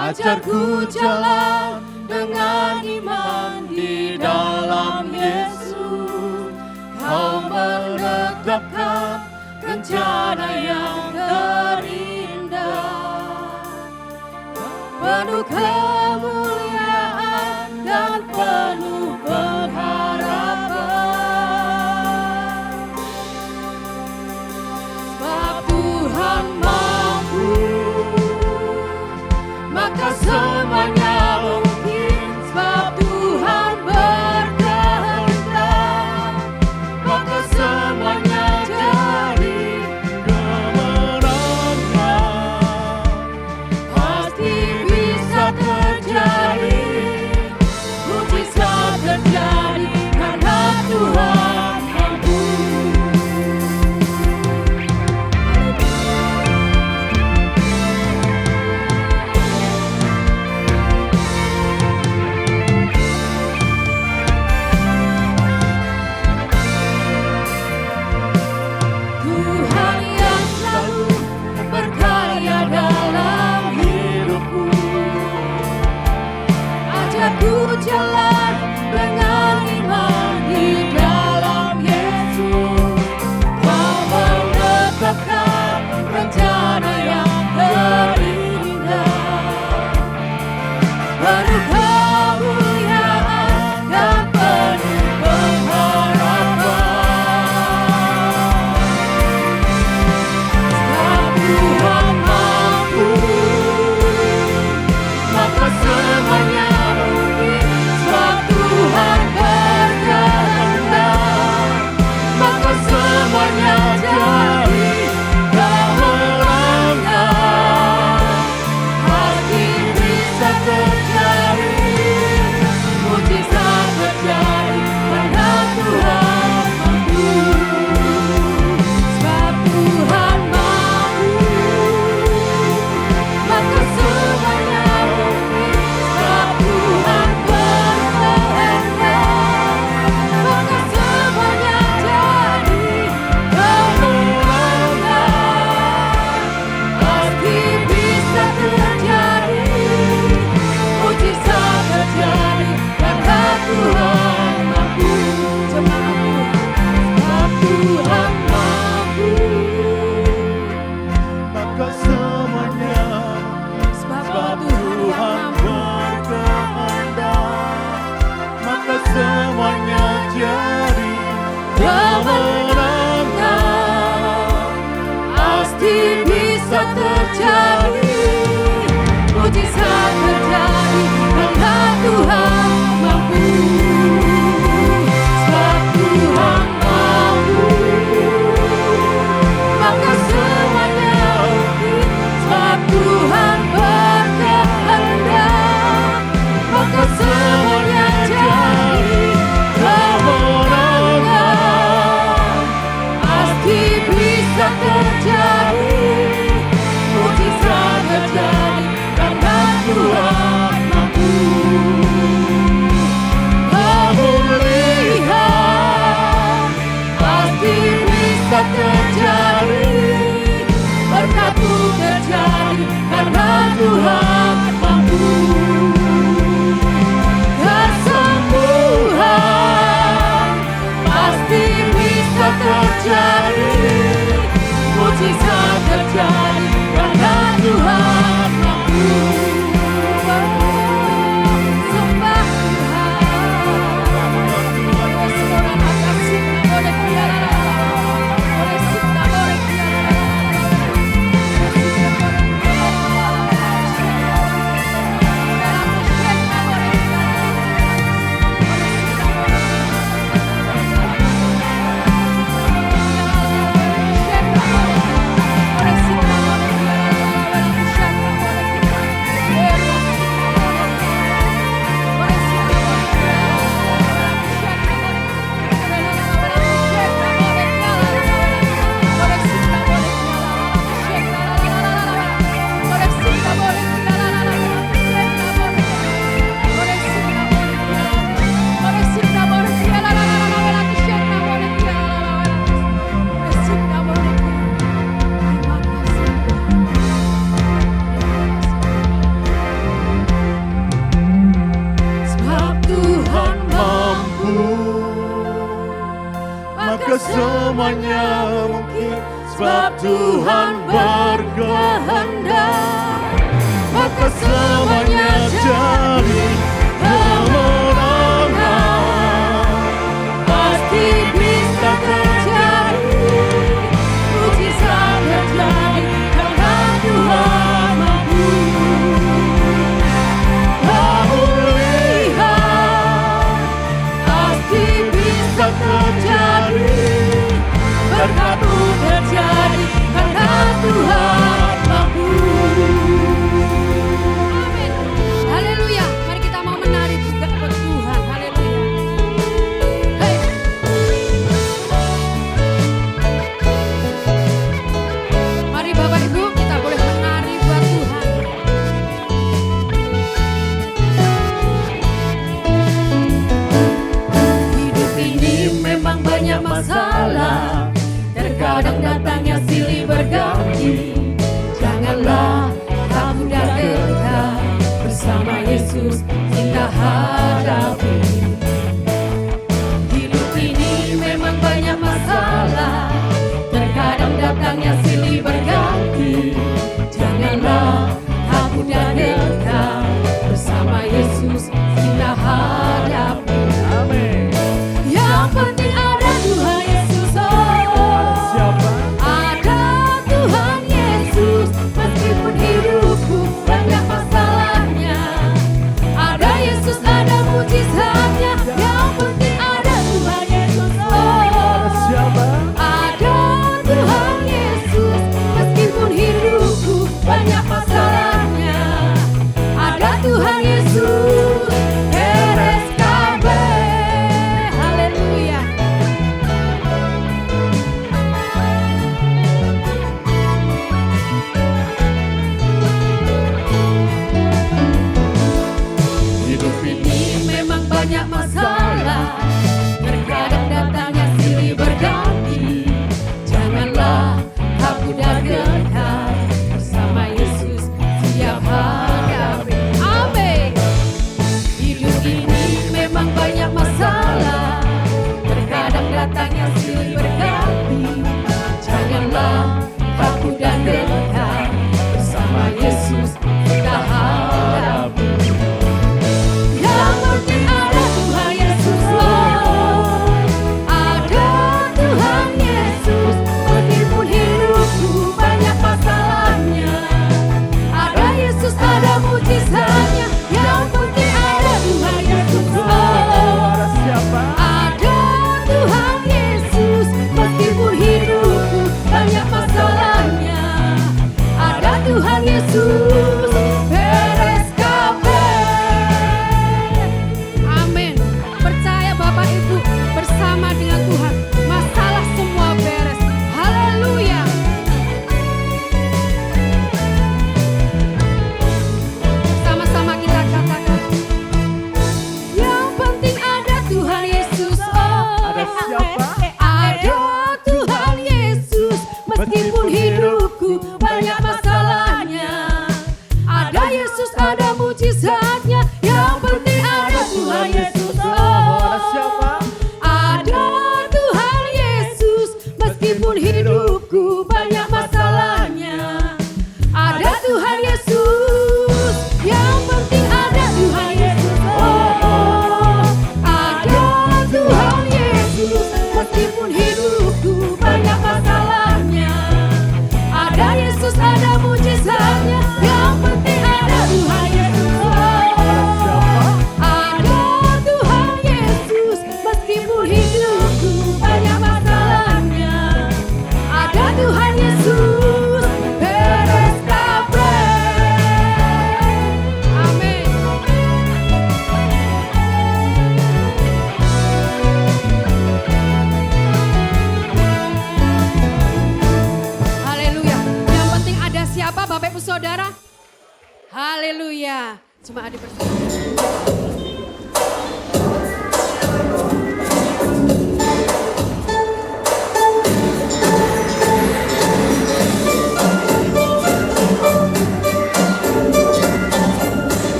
Ajarku jalan dengan iman di dalam Yesus. Kau menetapkan rencana yang terindah, penuh kemuliaan dan penuh pengharapan. Sebab Tuhan mampu, maka semuanya mungkin. Sebab Tuhan berkehendak, maka semuanya jadi kemenangan. Pasti bisa terjadi. semuanya mungkin sebab Tuhan berkehendak. Maka semuanya jadi kemenangan. Pasti bisa terjadi, mujizat terjadi karena Tuhan mampu. Aku lihat pasti bisa terjadi, berkatmu terjadi karena Tuhan mampu. Amin. Haleluya. Mari kita mau menari juga buat Tuhan. Haleluya. Hey. Mari Bapak Ibu kita boleh menari buat Tuhan. Hidup ini memang banyak masalah, terkadang datangnya silih berganti. Janganlah takut dan gentar, bersama Yesus kita hadapi. Hidup ini memang banyak masalah, terkadang datangnya silih berganti. Janganlah takut dan gentar, bersama Yesus kita hadapi. Amin. Yang penting ada Tuhan Yesus, ada Tuhan Yesus. Meskipun hidupku banyak masalahnya, ada Yesus, ada mujizatnya. Yang penting ada Tuhan Yesus, ada Tuhan Yesus. Meskipun hidupku banyak masalahnya, ada Tuhan Yesus. Beres kabeh. Haleluya. Hidup ini memang banyak masalah, terkadang datangnya silih berganti. Janganlah takut dan gentar, bersama Yesus siap hadapi. Amin. Hidup ini memang banyak masalah, terkadang datangnya silih berganti. Janganlah takut dan gentar, bersama Yesus kita hadapi. Yang penting ada Tuhan Yesus, ada Tuhan Yesus. Meskipun hidupku banyak masalahnya, ada Yesus, ada mujizatnya. Yang penting ada Tuhan Yesus, ada Tuhan Yesus. Meskipun hidupku banyak masalahnya, ada Tuhan Yesus. Beres kabeh. Amin. Percaya Bapak Ibu, bersama dengan Tuhan masalah semua beres. Haleluya. Sama-sama kita katakan, yang penting ada Tuhan Yesus. Ada siapa? Ada Tuhan Yesus. Meskipun hidupku banyak masalahnya, ada Yesus, ada mujizatnya. Yang penting ada Tuhan Yesus. Ada siapa? Ada Tuhan Yesus. Meskipun hidupku banyak masalahnya, ada Tuhan Yesus. Yang penting ada Tuhan Yesus. Ada Tuhan Yesus. Meskipun hidupku banyak masalahnya, ada Yesus, ada mujizatnya. Yang penting ada Tuhan Yesus. Ada Tuhan Yesus. Meskipun hidupku banyak masalahnya, ada Tuhan Yesus. Beres kabeh. Amin. Haleluya. Yang penting ada siapa Bapak Ibu Saudara? Haleluya. Cuma adik bersama.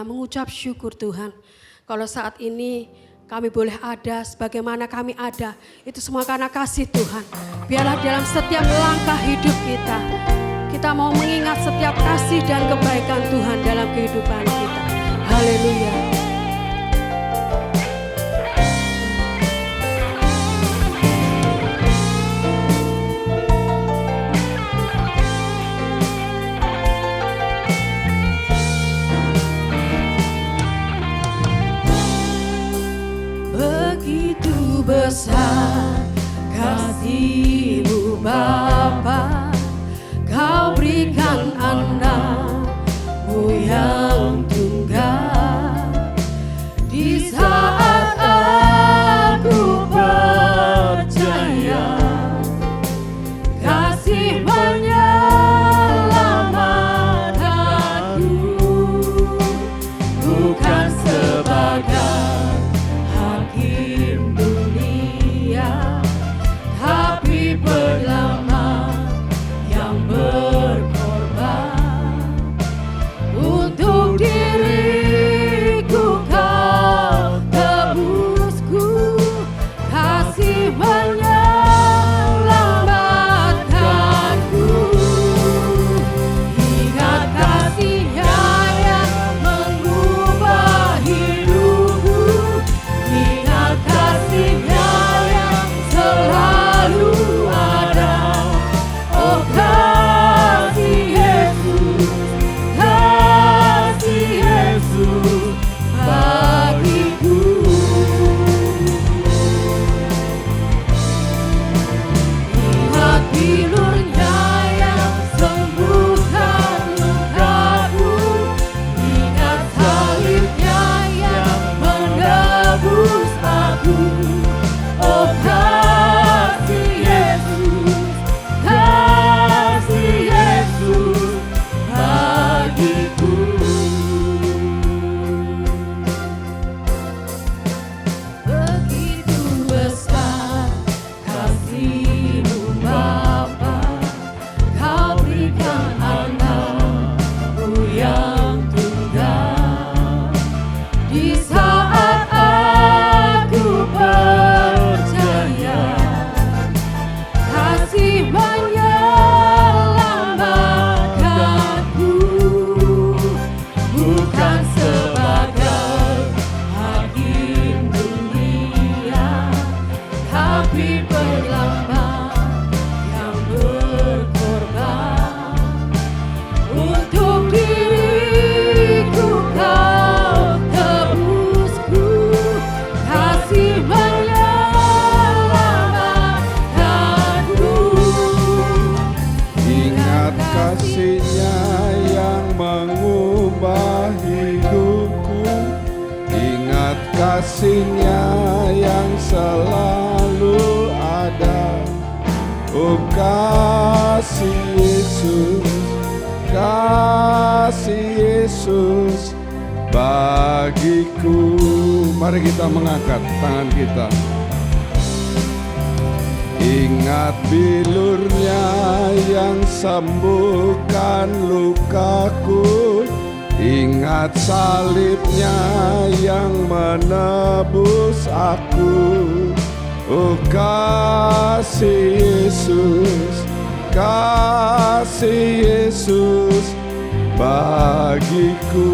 haleluya, mengucap syukur Tuhan. Kalau saat ini kami boleh ada sebagaimana kami ada, itu semua karena kasih Tuhan. Biarlah dalam setiap langkah hidup kita mau mengingat setiap kasih dan kebaikan Tuhan dalam kehidupan kita. Haleluya. Begitu besar kasih-Mu Bapa, Kau berikan anak-Mu yang tunggal. Di saat aku percaya kasih menyelamatkanku, bukan sebagai hakim dunia, tapi penyelamat yang berkorban. Untuk diriku Kau tebusku, kasih menyelamatkanku. Ingat kasih-Nya yang mengubah hidupku, ingat kasih-Nya yang selalu ada. Oh kasih Yesus, kasih Yesus bagiku. Ingat bilur-Nya yang sembuhkan lukaku, ingat salib-Nya yang menebus aku. Oh kasih Yesus, kasih Yesus bagiku. Begitu besar kasih-Mu Bapa, Kau berikan anak-Mu yang tunggal. Di saat aku percaya kasih menyelamatkanku, bukan sebagai hakim dunia, tapi penyelamat yang berkorban. Untuk diriku Kau tebusku, kasih menyelamatkanku. Ingat kasih-Nya yang mengubah hidupku, ingat kasih-Nya yang selalu ada. Oh kasih Yesus, kasih Yesus bagiku. Mari kita mengangkat tangan kita. Ingat bilur-Nya yang sembuhkan lukaku, ingat salib-Nya yang menebus aku. Oh kasih Yesus, kasih Yesus bagiku.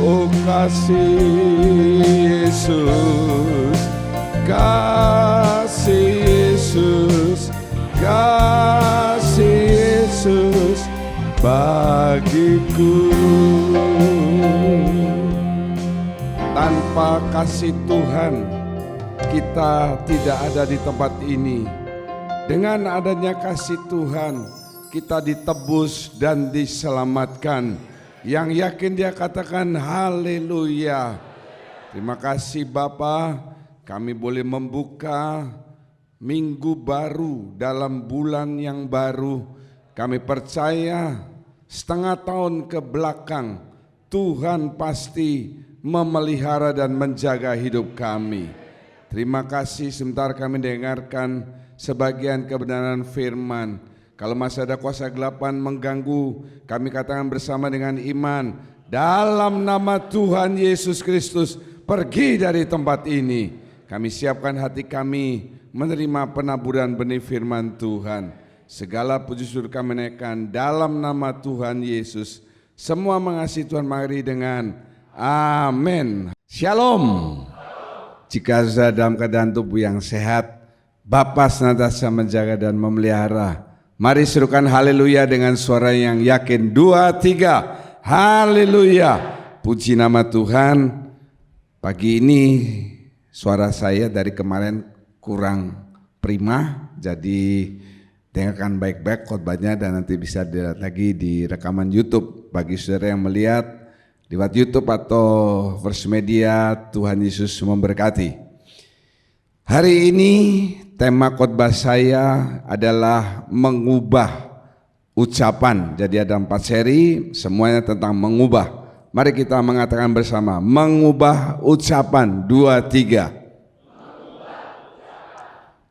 Oh kasih Yesus, kasih Yesus, kasih Yesus bagiku. Tanpa kasih Tuhan, kita tidak ada di tempat ini. Dengan adanya kasih Tuhan, kita ditebus dan diselamatkan. Yang yakin dia katakan haleluya. Terima kasih Bapa, kami boleh membuka minggu baru dalam bulan yang baru. Kami percaya setengah tahun ke belakang Tuhan pasti memelihara dan menjaga hidup kami. Terima kasih. Sebentar kami dengarkan sebagian kebenaran firman. Kalau masih ada kuasa gelapan mengganggu, kami katakan bersama dengan iman, dalam nama Tuhan Yesus Kristus, pergi dari tempat ini. Kami siapkan hati kami menerima penaburan benih firman Tuhan. Segala puji syukur kami naikkan dalam nama Tuhan Yesus. Semua mengasihi Tuhan, mari dengan amin. Shalom. Jika sudah dalam keadaan tubuh yang sehat, Bapa senantiasa menjaga dan memelihara. Mari serukan haleluya dengan suara yang yakin. 2, 3, haleluya. Puji nama Tuhan. Pagi ini suara saya dari kemarin kurang prima, jadi dengarkan baik-baik khotbahnya dan nanti bisa dilihat lagi di rekaman YouTube. Bagi saudara yang melihat lewat YouTube atau First Media, Tuhan Yesus memberkati. Hari ini tema khotbah saya adalah mengubah ucapan. Jadi ada 4 seri, semuanya tentang mengubah. Mari kita mengatakan bersama, mengubah ucapan. 2, 3.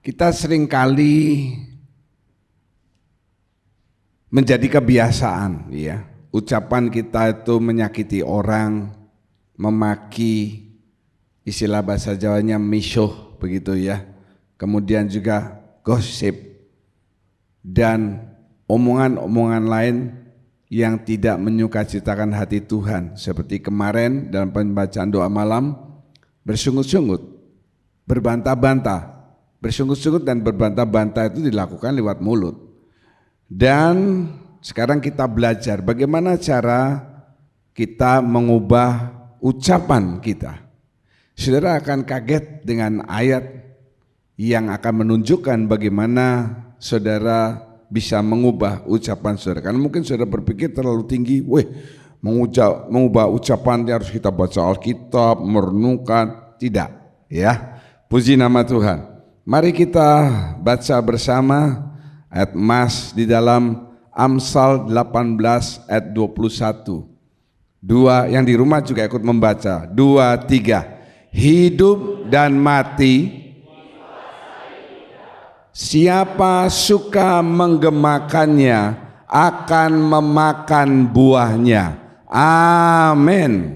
Kita seringkali menjadi kebiasaan, ya. Ucapan kita itu menyakiti orang, memaki, istilah bahasa Jawanya misuh, begitu ya. Kemudian juga gosip dan omongan-omongan lain yang tidak menyukacitakan hati Tuhan. Seperti kemarin dalam pembacaan doa malam, bersungut-sungut, berbantah-bantah. Bersungut-sungut dan berbantah-bantah itu dilakukan lewat mulut. Dan sekarang kita belajar bagaimana cara kita mengubah ucapan kita. Saudara akan kaget dengan ayat yang akan menunjukkan bagaimana saudara bisa mengubah ucapan saudara. Karena mungkin saudara berpikir terlalu tinggi, mengubah ucapan harus kita baca Alkitab, merenungkan. Tidak, ya. Puji nama Tuhan. Mari kita baca bersama ayat emas di dalam Amsal 18 ayat 21. Yang di rumah juga ikut membaca. 2, 3. Hidup dan mati, siapa suka menggemakannya akan memakan buahnya. Amin.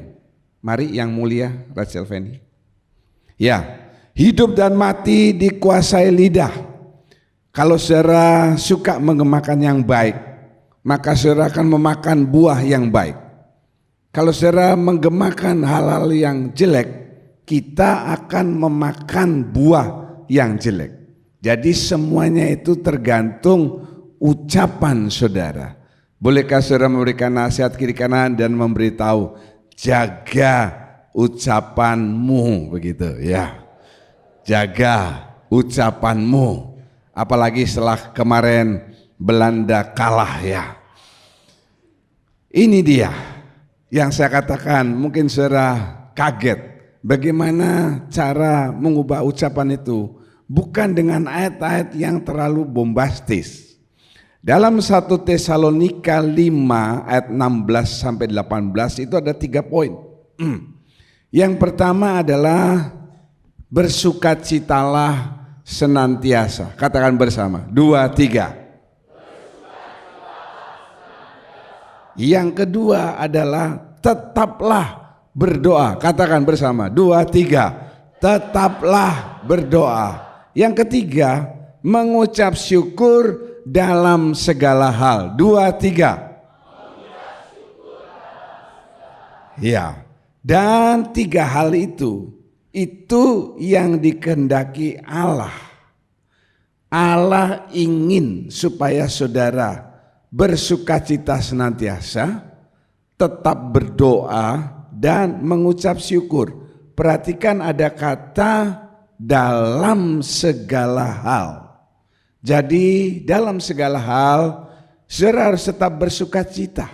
Mari yang mulia Rachel Feni. Ya, hidup dan mati dikuasai lidah. Kalau saudara suka menggemakan yang baik, maka saudara akan memakan buah yang baik. Kalau saudara menggemakan hal-hal yang jelek, kita akan memakan buah yang jelek. Jadi semuanya itu tergantung ucapan saudara. Bolehkah saudara memberikan nasihat kiri kanan dan memberitahu, jaga ucapanmu, begitu ya. Jaga ucapanmu. Apalagi setelah kemarin Belanda kalah, ya. Ini dia yang saya katakan, mungkin saudara kaget bagaimana cara mengubah ucapan itu. Bukan dengan ayat-ayat yang terlalu bombastis. Dalam 1 Tesalonika 5 ayat 16 sampai 18 itu ada 3 poin. Yang pertama adalah bersukacitalah senantiasa. Katakan bersama. 2, 3. Yang kedua adalah tetaplah berdoa. Katakan bersama. 2, 3. Tetaplah berdoa. Yang ketiga, mengucap syukur dalam segala hal. 2, 3. Ya. Dan 3 hal itu yang dikehendaki Allah. Allah ingin supaya saudara bersukacita senantiasa, tetap berdoa dan mengucap syukur. Perhatikan ada kata dalam segala hal. Jadi dalam segala hal saudara harus tetap bersukacita.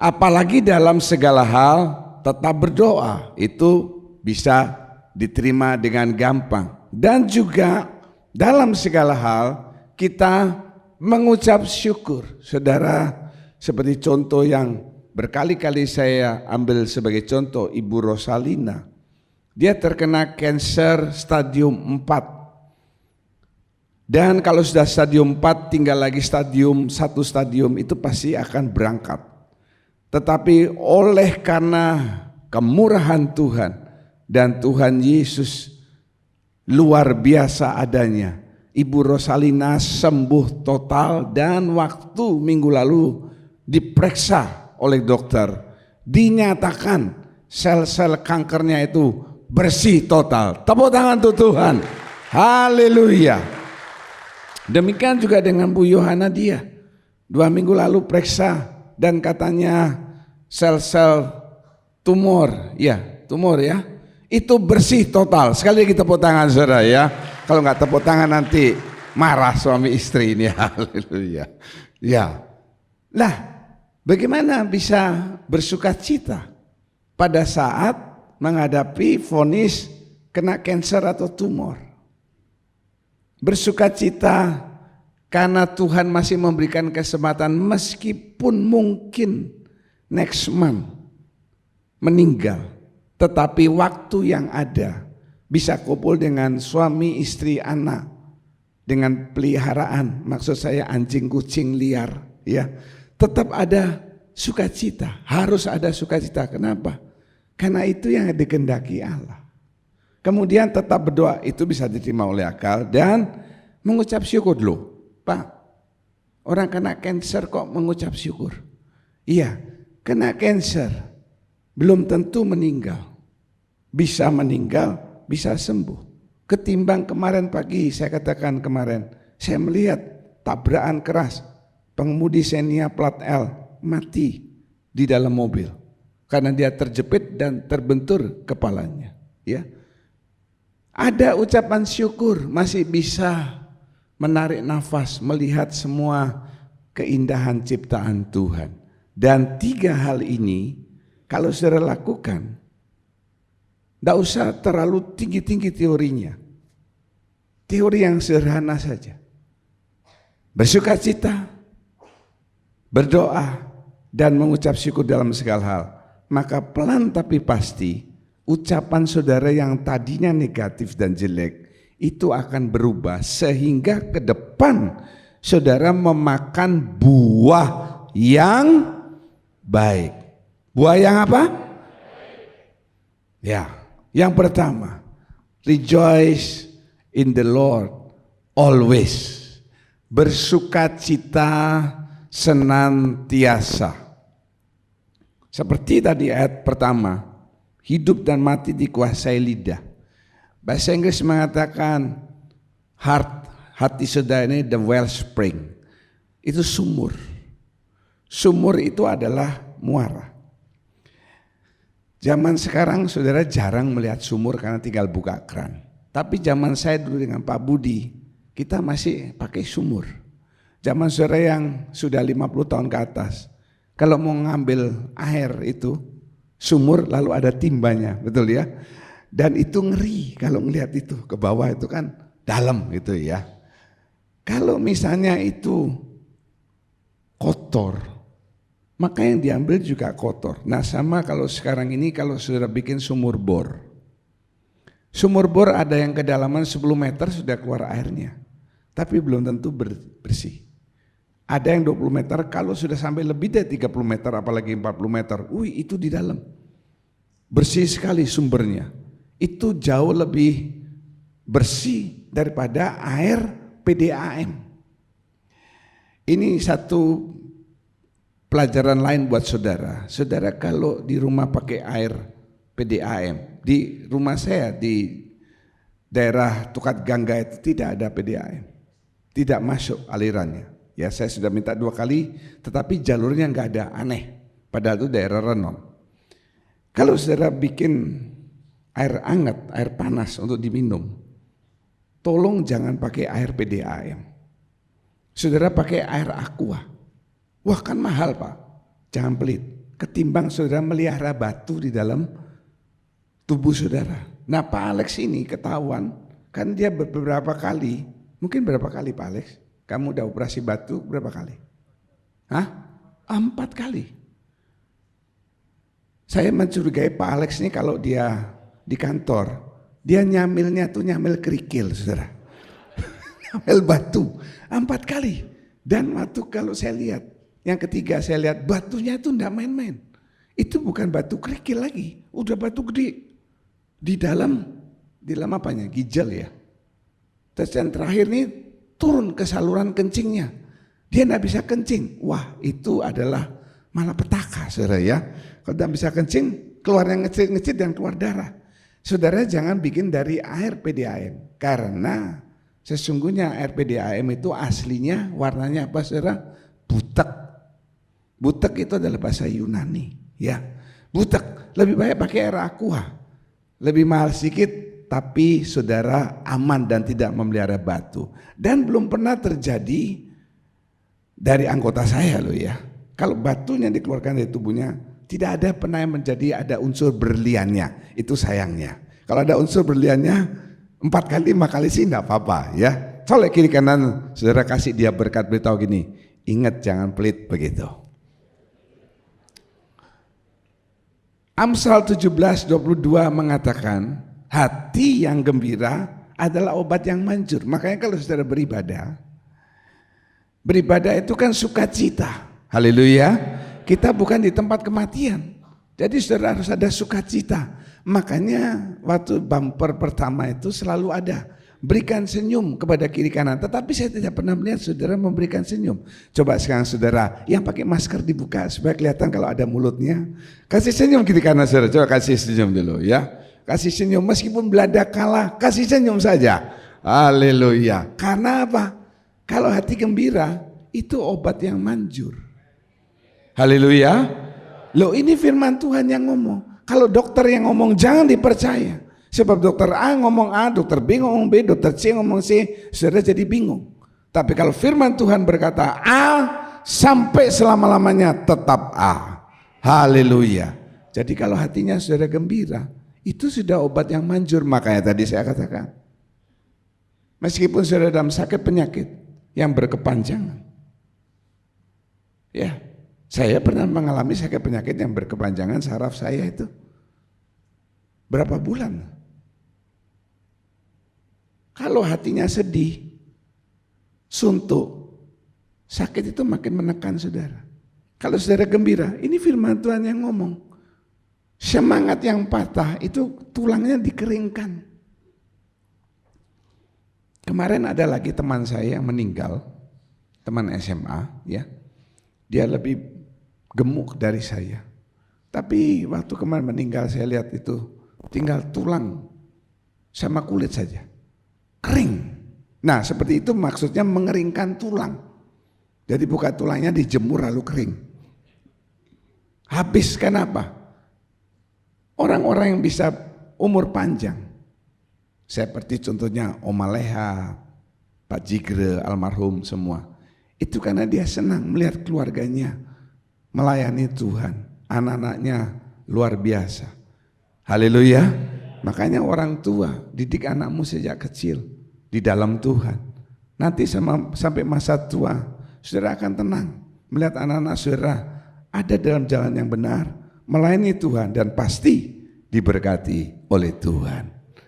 Apalagi dalam segala hal tetap berdoa, itu bisa diterima dengan gampang. Dan juga dalam segala hal kita mengucap syukur. Saudara, seperti contoh yang berkali-kali saya ambil sebagai contoh, Ibu Rosalina. Dia terkena kanker stadium 4. Dan kalau sudah stadium 4 tinggal lagi stadium 1 stadium itu pasti akan berangkat. Tetapi oleh karena kemurahan Tuhan dan Tuhan Yesus luar biasa adanya, Ibu Rosalina sembuh total dan waktu minggu lalu diperiksa oleh dokter, dinyatakan sel-sel kankernya itu bersih total. Tepuk tangan untuk Tuhan. Haleluya. Demikian juga dengan Bu Yohana, dia 2 minggu lalu periksa dan katanya sel-sel tumor ya, itu bersih total. Sekali lagi tepuk tangan saudara ya. Kalau nggak tepuk tangan nanti marah suami istri ini. Haleluya. Ya. Lah, bagaimana bisa bersukacita pada saat menghadapi vonis kena kanker atau tumor? Bersukacita karena Tuhan masih memberikan kesempatan meskipun mungkin next month meninggal, tetapi waktu yang ada bisa kumpul dengan suami, istri, anak, dengan peliharaan, maksud saya anjing kucing liar ya, tetap ada sukacita, harus ada sukacita. Kenapa? Karena itu yang dikehendaki Allah. Kemudian tetap berdoa, itu bisa diterima oleh akal dan mengucap syukur. Loh Pak, orang kena kanker kok mengucap syukur? Iya, kena kanker belum tentu meninggal, bisa meninggal, bisa sembuh. Ketimbang kemarin pagi, saya katakan kemarin, saya melihat tabrakan keras, pengemudi Xenia plat L mati di dalam mobil karena dia terjepit dan terbentur kepalanya. Ya, ada ucapan syukur, masih bisa menarik nafas, melihat semua keindahan ciptaan Tuhan. Dan 3 hal ini kalau saudara lakukan, tidak usah terlalu tinggi-tinggi teorinya. Teori yang sederhana saja. Bersukacita, berdoa, dan mengucap syukur dalam segala hal. Maka pelan tapi pasti ucapan saudara yang tadinya negatif dan jelek itu akan berubah sehingga ke depan saudara memakan buah yang baik. Buah yang apa? Ya, yang pertama, rejoice in the Lord always. Bersukacita senantiasa. Seperti tadi ayat pertama, hidup dan mati dikuasai lidah. Bahasa Inggris mengatakan hati saudara ini the wellspring. Itu sumur. Sumur itu adalah muara. Zaman sekarang saudara jarang melihat sumur karena tinggal buka keran. Tapi zaman saya dulu dengan Pak Budi, kita masih pakai sumur. Zaman saudara yang sudah 50 tahun ke atas, kalau mau ngambil air itu sumur lalu ada timbanya, betul ya? Dan itu ngeri kalau ngelihat itu ke bawah, itu kan dalam gitu ya. Kalau misalnya itu kotor, maka yang diambil juga kotor. Nah sama kalau sekarang ini kalau saudara bikin sumur bor. Sumur bor ada yang kedalaman 10 meter sudah keluar airnya. Tapi belum tentu bersih. Ada yang 20 meter, kalau sudah sampai lebih dari 30 meter apalagi 40 meter, itu di dalam. Bersih sekali sumbernya. Itu jauh lebih bersih daripada air PDAM. Ini satu pelajaran lain buat saudara. Saudara kalau di rumah pakai air PDAM, di rumah saya di daerah Tukat Gangga itu tidak ada PDAM. Tidak masuk alirannya. Ya saya sudah minta 2 kali, tetapi jalurnya nggak ada, aneh. Padahal itu daerah renon. Kalau saudara bikin air hangat, air panas untuk diminum, tolong jangan pakai air PDAM. Saudara pakai air aqua. Wah kan mahal Pak, jangan pelit. Ketimbang saudara melihara batu di dalam tubuh saudara. Nah Pak Alex ini ketahuan, kan dia beberapa kali, mungkin berapa kali Pak Alex? Kamu udah operasi batu berapa kali? 4 kali. Saya mencurigai Pak Alex ini kalau dia di kantor, dia nyamilnya tuh nyamil kerikil, saudara. Nyamil batu 4 kali. Dan waktu kalau saya lihat Yang ketiga saya lihat batunya itu enggak main-main. Itu bukan batu kerikil lagi, udah batu gede. Di dalam apanya? Ginjal ya. Terus yang terakhir nih turun ke saluran kencingnya. Dia enggak bisa kencing. Wah, itu adalah malapetaka, saudara ya. Kalau enggak bisa kencing, keluar yang ngecit-ngecit dan keluar darah. Saudara jangan bikin dari air PDAM. Karena sesungguhnya air PDAM itu aslinya warnanya apa, saudara? Butek. Butek itu adalah bahasa Yunani, ya. Butek, lebih baik pakai air aqua. Lebih mahal sedikit, tapi saudara aman dan tidak memelihara batu. Dan belum pernah terjadi dari anggota saya loh ya. Kalau batunya dikeluarkan dari tubuhnya, tidak ada pernah yang menjadi ada unsur berliannya. Itu sayangnya. Kalau ada unsur berliannya, 4 kali 5 kali sih enggak apa-apa ya. Soalnya kiri kanan saudara kasih dia berkat, beritahu gini, ingat jangan pelit begitu. Amsal 17:22 mengatakan hati yang gembira adalah obat yang manjur. Makanya kalau saudara beribadah itu kan sukacita. Haleluya. Kita bukan di tempat kematian. Jadi saudara harus ada sukacita. Makanya waktu bumper pertama itu selalu ada, berikan senyum kepada kiri kanan. Tetapi saya tidak pernah melihat saudara memberikan senyum. Coba sekarang saudara yang pakai masker dibuka supaya kelihatan kalau ada mulutnya. Kasih senyum kiri kanan saudara. Coba kasih senyum dulu ya. Kasih senyum meskipun Belanda kalah, kasih senyum saja. Haleluya. Karena apa? Kalau hati gembira itu obat yang manjur. Haleluya. Loh, ini firman Tuhan yang ngomong. Kalau dokter yang ngomong jangan dipercaya. Sebab dokter A ngomong A, dokter B ngomong B, dokter C ngomong C, saudara jadi bingung. Tapi kalau firman Tuhan berkata A sampai selama-lamanya tetap A. Haleluya. Jadi kalau hatinya saudara gembira, itu sudah obat yang manjur. Makanya tadi saya katakan, meskipun saudara dalam sakit penyakit yang berkepanjangan. Ya, saya pernah mengalami sakit penyakit yang berkepanjangan, saraf saya itu berapa bulan. Kalau hatinya sedih, suntuk, sakit itu makin menekan saudara. Kalau saudara gembira, ini firman Tuhan yang ngomong. Semangat yang patah itu tulangnya dikeringkan. Kemarin ada lagi teman saya yang meninggal, teman SMA ya. Dia lebih gemuk dari saya. Tapi waktu kemarin meninggal saya lihat itu tinggal tulang sama kulit saja. Kering. Nah seperti itu maksudnya mengeringkan tulang. Jadi buka tulangnya dijemur lalu kering. Habis kenapa? Orang-orang yang bisa umur panjang. Seperti contohnya Om Aleha, Pak Jigre, almarhum semua. Itu karena dia senang melihat keluarganya melayani Tuhan. Anak-anaknya luar biasa. Haleluya. Makanya orang tua didik anakmu sejak kecil di dalam Tuhan. Nanti sampai masa tua saudara akan tenang melihat anak-anak saudara ada dalam jalan yang benar, melayani Tuhan dan pasti diberkati oleh Tuhan.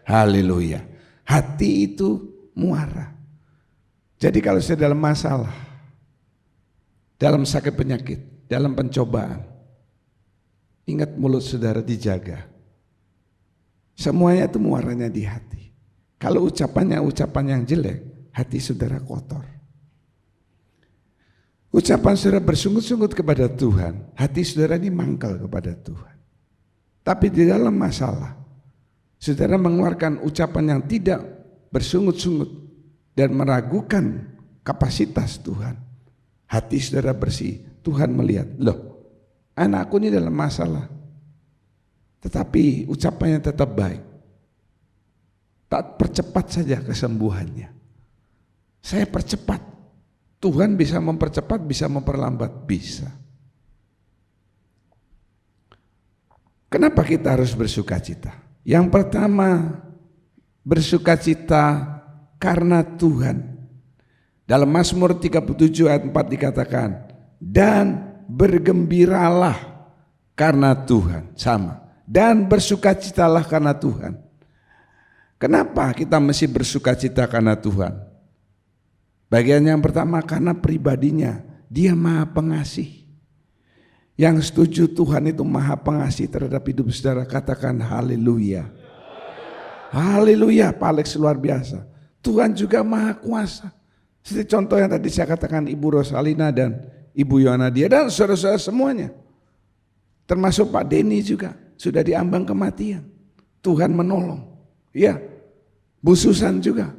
Haleluya. Hati itu muara. Jadi kalau saya dalam masalah, dalam sakit penyakit, dalam pencobaan, ingat mulut saudara dijaga. Semuanya itu muaranya di hati. Kalau ucapannya ucapan yang jelek, hati saudara kotor. Ucapan saudara bersungut-sungut kepada Tuhan, hati saudara ini mangkal kepada Tuhan. Tapi di dalam masalah, saudara mengeluarkan ucapan yang tidak bersungut-sungut dan meragukan kapasitas Tuhan. Hati saudara bersih, Tuhan melihat, loh anakku ini dalam masalah. Tetapi ucapannya tetap baik. Tak percepat saja kesembuhannya. Saya percepat. Tuhan bisa mempercepat, bisa memperlambat, bisa. Kenapa kita harus bersukacita? Yang pertama, bersukacita karena Tuhan. Dalam Mazmur 37 ayat 4 dikatakan, dan bergembiralah karena Tuhan. Sama. Dan bersukacitalah karena Tuhan. Kenapa kita mesti bersukacita karena Tuhan? Bagian yang pertama karena pribadinya Dia Maha Pengasih. Yang setuju Tuhan itu Maha Pengasih terhadap hidup saudara, katakan haleluya. Haleluya, Pak Alex luar biasa. Tuhan juga Maha Kuasa. Seperti contoh yang tadi saya katakan Ibu Rosalina dan Ibu Yonadia dan saudara-saudara semuanya. Termasuk Pak Denny juga sudah diambang kematian. Tuhan menolong. Ya, Bu Susan juga.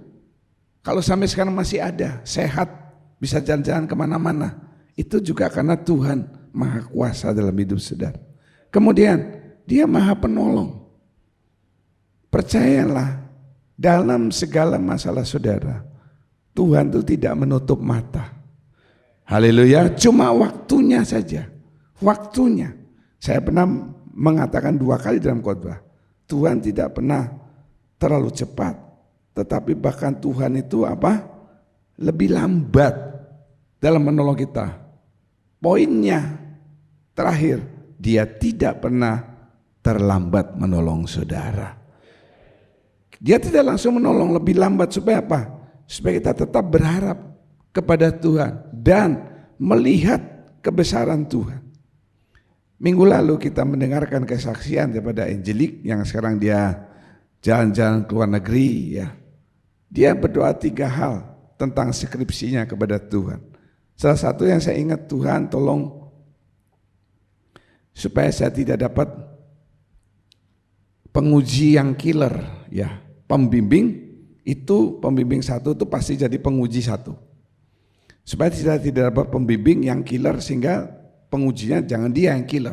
Kalau sampai sekarang masih ada, sehat, bisa jalan-jalan kemana-mana. Itu juga karena Tuhan Maha Kuasa dalam hidup saudara. Kemudian Dia Maha Penolong. Percayalah, dalam segala masalah saudara, Tuhan itu tidak menutup mata. Haleluya, cuma waktunya saja. Waktunya. Saya pernah mengatakan 2 kali dalam khotbah, Tuhan tidak pernah terlalu cepat, tetapi bahkan Tuhan itu lebih lambat dalam menolong kita. Poinnya terakhir, Dia tidak pernah terlambat menolong saudara. Dia tidak langsung menolong, lebih lambat supaya apa? Supaya kita tetap berharap kepada Tuhan dan melihat kebesaran Tuhan. Minggu lalu kita mendengarkan kesaksian daripada Angelik yang sekarang dia jalan-jalan ke luar negeri ya. Dia berdoa 3 hal tentang skripsinya kepada Tuhan. Salah satu yang saya ingat, Tuhan tolong supaya saya tidak dapat penguji yang killer ya. Pembimbing 1 itu pasti jadi penguji 1. Supaya tidak dapat pembimbing yang killer sehingga pengujinya jangan dia yang killer.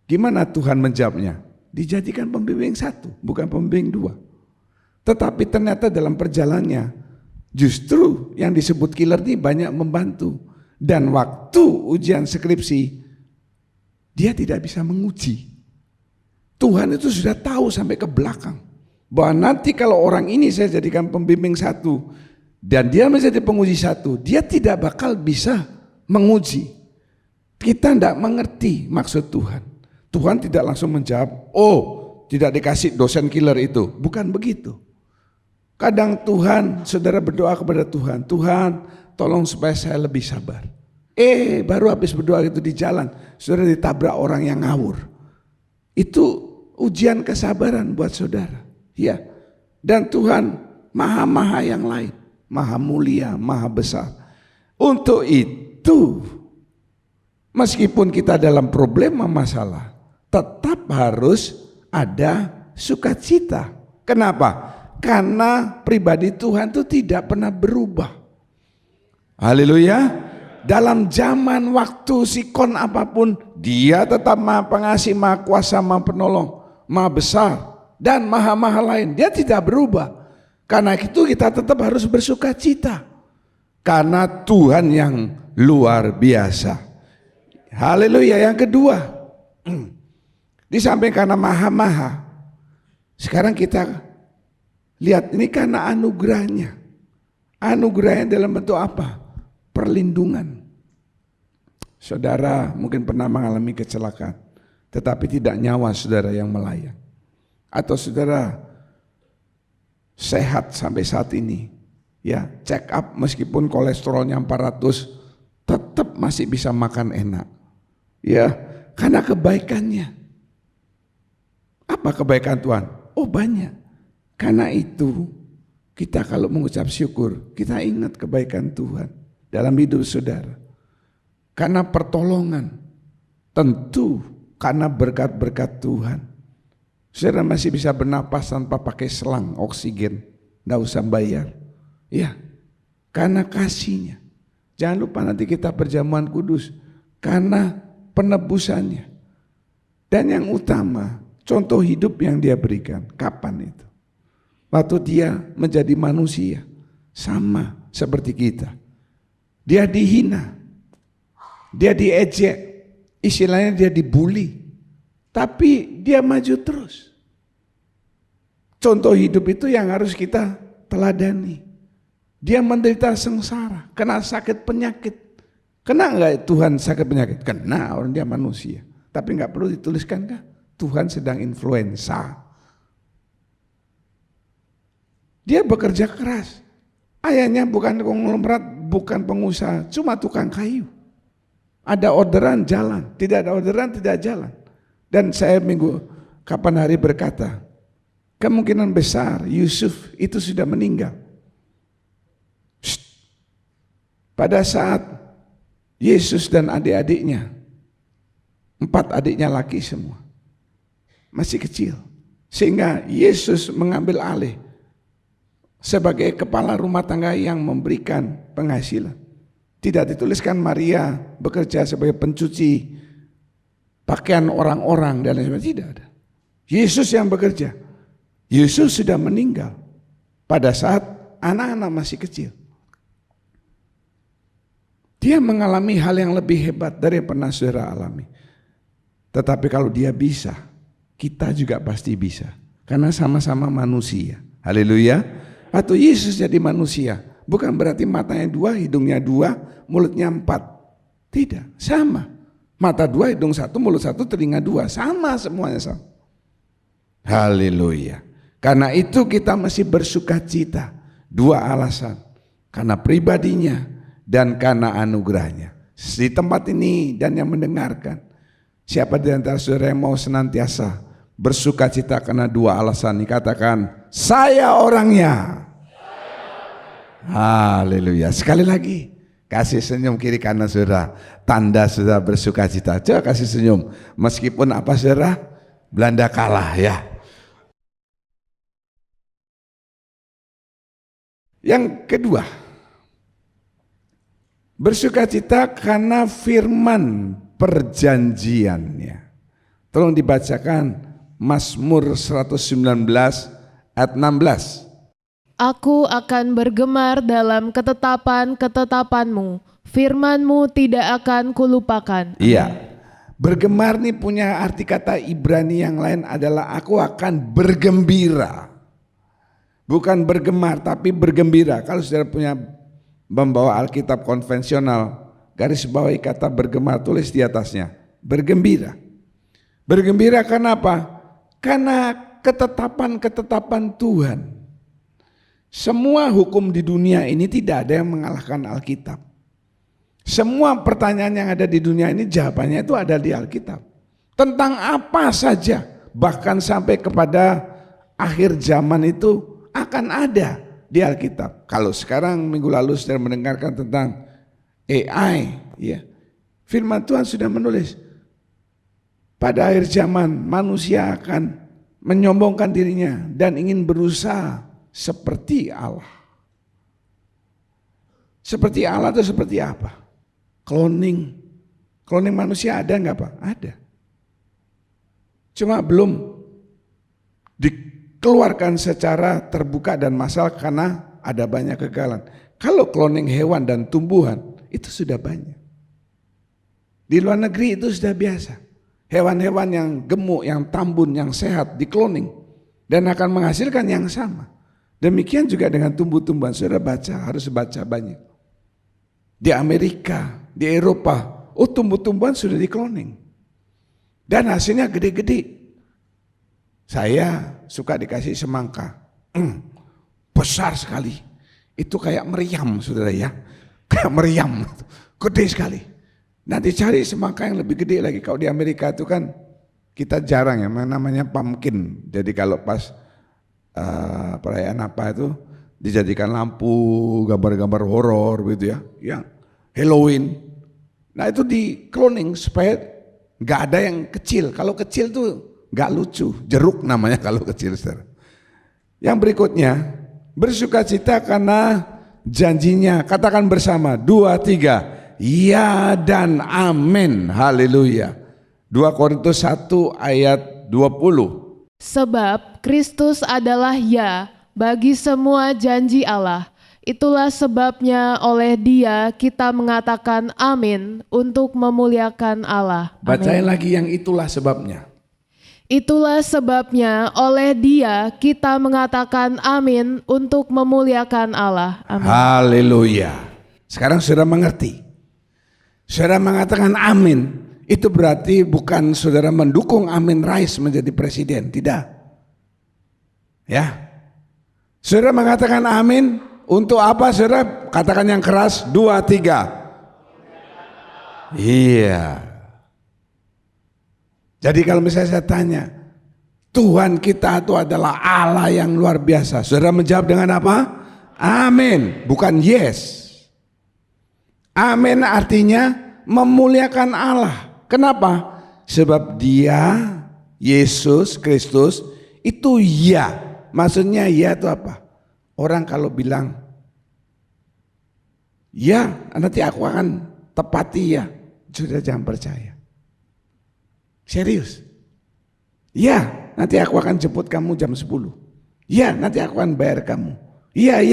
Gimana Tuhan menjawabnya? Dijadikan pembimbing 1, bukan pembimbing 2. Tetapi ternyata dalam perjalanannya justru yang disebut killer ini banyak membantu. Dan waktu ujian skripsi dia tidak bisa menguji. Tuhan itu sudah tahu sampai ke belakang bahwa nanti kalau orang ini saya jadikan pembimbing 1 dan dia menjadi penguji 1, dia tidak bakal bisa menguji. Kita tidak mengerti maksud Tuhan. Tuhan tidak langsung menjawab, oh tidak dikasih dosen killer itu. Bukan begitu. Kadang Tuhan, saudara berdoa kepada Tuhan, Tuhan tolong supaya saya lebih sabar. Baru habis berdoa itu di jalan, saudara ditabrak orang yang ngawur. Itu ujian kesabaran buat saudara. Ya. Dan Tuhan maha-maha yang lain, maha mulia, maha besar. Untuk itu, meskipun kita dalam problema masalah, tetap harus ada sukacita. Kenapa? Karena pribadi Tuhan itu tidak pernah berubah. Haleluya. Dalam zaman waktu sikon apapun, Dia tetap Maha Pengasih, Maha Kuasa, Maha Penolong, Maha Besar, dan maha-maha lain. Dia tidak berubah. Karena itu kita tetap harus bersukacita. Karena Tuhan yang luar biasa. Haleluya. Yang kedua, di samping karena maha-maha, sekarang kita lihat ini karena anugerahnya. Anugerahnya dalam bentuk apa? Perlindungan. Saudara mungkin pernah mengalami kecelakaan, tetapi tidak nyawa saudara yang melayang. Atau saudara sehat sampai saat ini, ya check up meskipun kolesterolnya 400, tetap masih bisa makan enak. Ya, karena kebaikannya. Apa kebaikan Tuhan? Oh banyak. Karena itu kita kalau mengucap syukur, kita ingat kebaikan Tuhan dalam hidup saudara. Karena pertolongan, tentu karena berkat-berkat Tuhan. Saudara masih bisa bernapas tanpa pakai selang oksigen, enggak usah bayar. Ya, karena kasihnya. Jangan lupa nanti kita perjamuan kudus, karena penebusannya. Dan yang utama, contoh hidup yang Dia berikan. Kapan itu? Waktu Dia menjadi manusia, sama seperti kita. Dia dihina, Dia diejek, istilahnya Dia dibully. Tapi Dia maju terus. Contoh hidup itu yang harus kita teladani. Dia menderita sengsara, kena sakit penyakit. Kena enggak Tuhan sakit penyakit? Kena, orang Dia manusia. Tapi enggak perlu dituliskan kan? Tuhan sedang influenza. Dia bekerja keras. Ayahnya bukan konglomerat, bukan pengusaha, cuma tukang kayu. Ada orderan jalan, tidak ada orderan tidak jalan. Dan saya kapan hari berkata, kemungkinan besar Yusuf itu sudah meninggal. Pada saat Yesus dan adik-adiknya, 4 adiknya laki semua, masih kecil. Sehingga Yesus mengambil alih sebagai kepala rumah tangga yang memberikan penghasilan. Tidak dituliskan Maria bekerja sebagai pencuci pakaian orang-orang dan lain sebagainya. Tidak ada. Yesus yang bekerja. Yesus sudah meninggal pada saat anak-anak masih kecil. Dia mengalami hal yang lebih hebat dari yang pernah saudara alami. Tetapi kalau dia bisa, kita juga pasti bisa. Karena sama-sama manusia. Haleluya. Atau Yesus jadi manusia. Bukan berarti matanya 2, hidungnya 2, mulutnya 4. Tidak, sama. Mata 2, hidung 1, mulut 1, telinga 2. Sama semuanya sama. Haleluya. Karena itu kita masih bersuka cita. 2 alasan. Karena pribadinya dan karena anugerahnya. Di tempat ini dan yang mendengarkan. Siapa di antara saudara yang mau senantiasa bersuka cita karena 2 alasan ini, katakan, saya orangnya. Haleluya. Sekali lagi, kasih senyum kiri kanan saudara, tanda saudara bersuka cita. Coba kasih senyum, meskipun apa saudara? Belanda kalah ya. Yang kedua, bersuka cita karena firman perjanjiannya. Tolong dibacakan Mazmur 119 ayat 16. Aku akan bergemar dalam ketetapan-ketetapanmu, firman-mu tidak akan kulupakan. Iya, bergemar nih punya arti kata Ibrani yang lain adalah aku akan bergembira. Bukan bergemar tapi bergembira. Kalau saudara punya membawa Alkitab konvensional, garis bawahi kata bergemar, tulis di atasnya, bergembira. Bergembira karena apa? Karena ketetapan-ketetapan Tuhan. Semua hukum di dunia ini tidak ada yang mengalahkan Alkitab. Semua pertanyaan yang ada di dunia ini jawabannya itu ada di Alkitab. Tentang apa saja, bahkan sampai kepada akhir zaman itu akan ada di Alkitab. Kalau sekarang minggu lalu sudah mendengarkan tentang AI, ya. Firman Tuhan sudah menulis pada akhir zaman manusia akan menyombongkan dirinya dan ingin berusaha seperti Allah. Seperti Allah itu seperti apa? Cloning. Cloning manusia ada enggak Pak? Ada. Cuma belum dikeluarkan secara terbuka dan massal karena ada banyak kegagalan. Kalau cloning hewan dan tumbuhan itu sudah banyak. Di luar negeri itu sudah biasa. Hewan-hewan yang gemuk, yang tambun, yang sehat di-cloning dan akan menghasilkan yang sama. Demikian juga dengan tumbuh-tumbuhan, saudara baca, harus baca banyak. Di Amerika, di Eropa, tumbuh-tumbuhan sudah di-cloning. Dan hasilnya gede-gede. Saya suka dikasih semangka, besar sekali. Itu kayak meriam saudara ya, kayak meriam, gede sekali. Nanti cari semangka yang lebih gede lagi. Kalau di Amerika itu kan kita jarang ya, namanya pumpkin. Jadi kalau pas perayaan apa itu dijadikan lampu, gambar-gambar horor gitu ya, yang Halloween. Nah itu di cloning supaya nggak ada yang kecil. Kalau kecil tuh nggak lucu, jeruk namanya kalau kecil saudara. Yang berikutnya, bersuka cita karena janjinya. Katakan bersama, 2, 3, ya dan amin, haleluya. 2 Korintus 1 ayat 20. Sebab Kristus adalah ya bagi semua janji Allah. Itulah sebabnya oleh Dia kita mengatakan amin untuk memuliakan Allah. Amin. Bacain lagi yang itulah sebabnya. Itulah sebabnya oleh Dia kita mengatakan amin untuk memuliakan Allah. Amin. Haleluya. Sekarang saudara mengerti. Saudara mengatakan amin. Itu berarti bukan saudara mendukung Amin Rais menjadi presiden, tidak. Ya. Saudara mengatakan amin untuk apa saudara? Katakan yang keras, 2, 3. Iya. Jadi kalau misalnya saya tanya, Tuhan kita itu adalah Allah yang luar biasa. Saudara menjawab dengan apa? Amin, bukan yes. Amin artinya memuliakan Allah. Kenapa? Sebab Dia, Yesus Kristus itu ya. Maksudnya ya itu apa? Orang kalau bilang ya, nanti aku akan tepati ya. Sudah jangan percaya. Serius. Ya, nanti aku akan jemput kamu jam 10. Ya, nanti aku akan bayar kamu. Iya.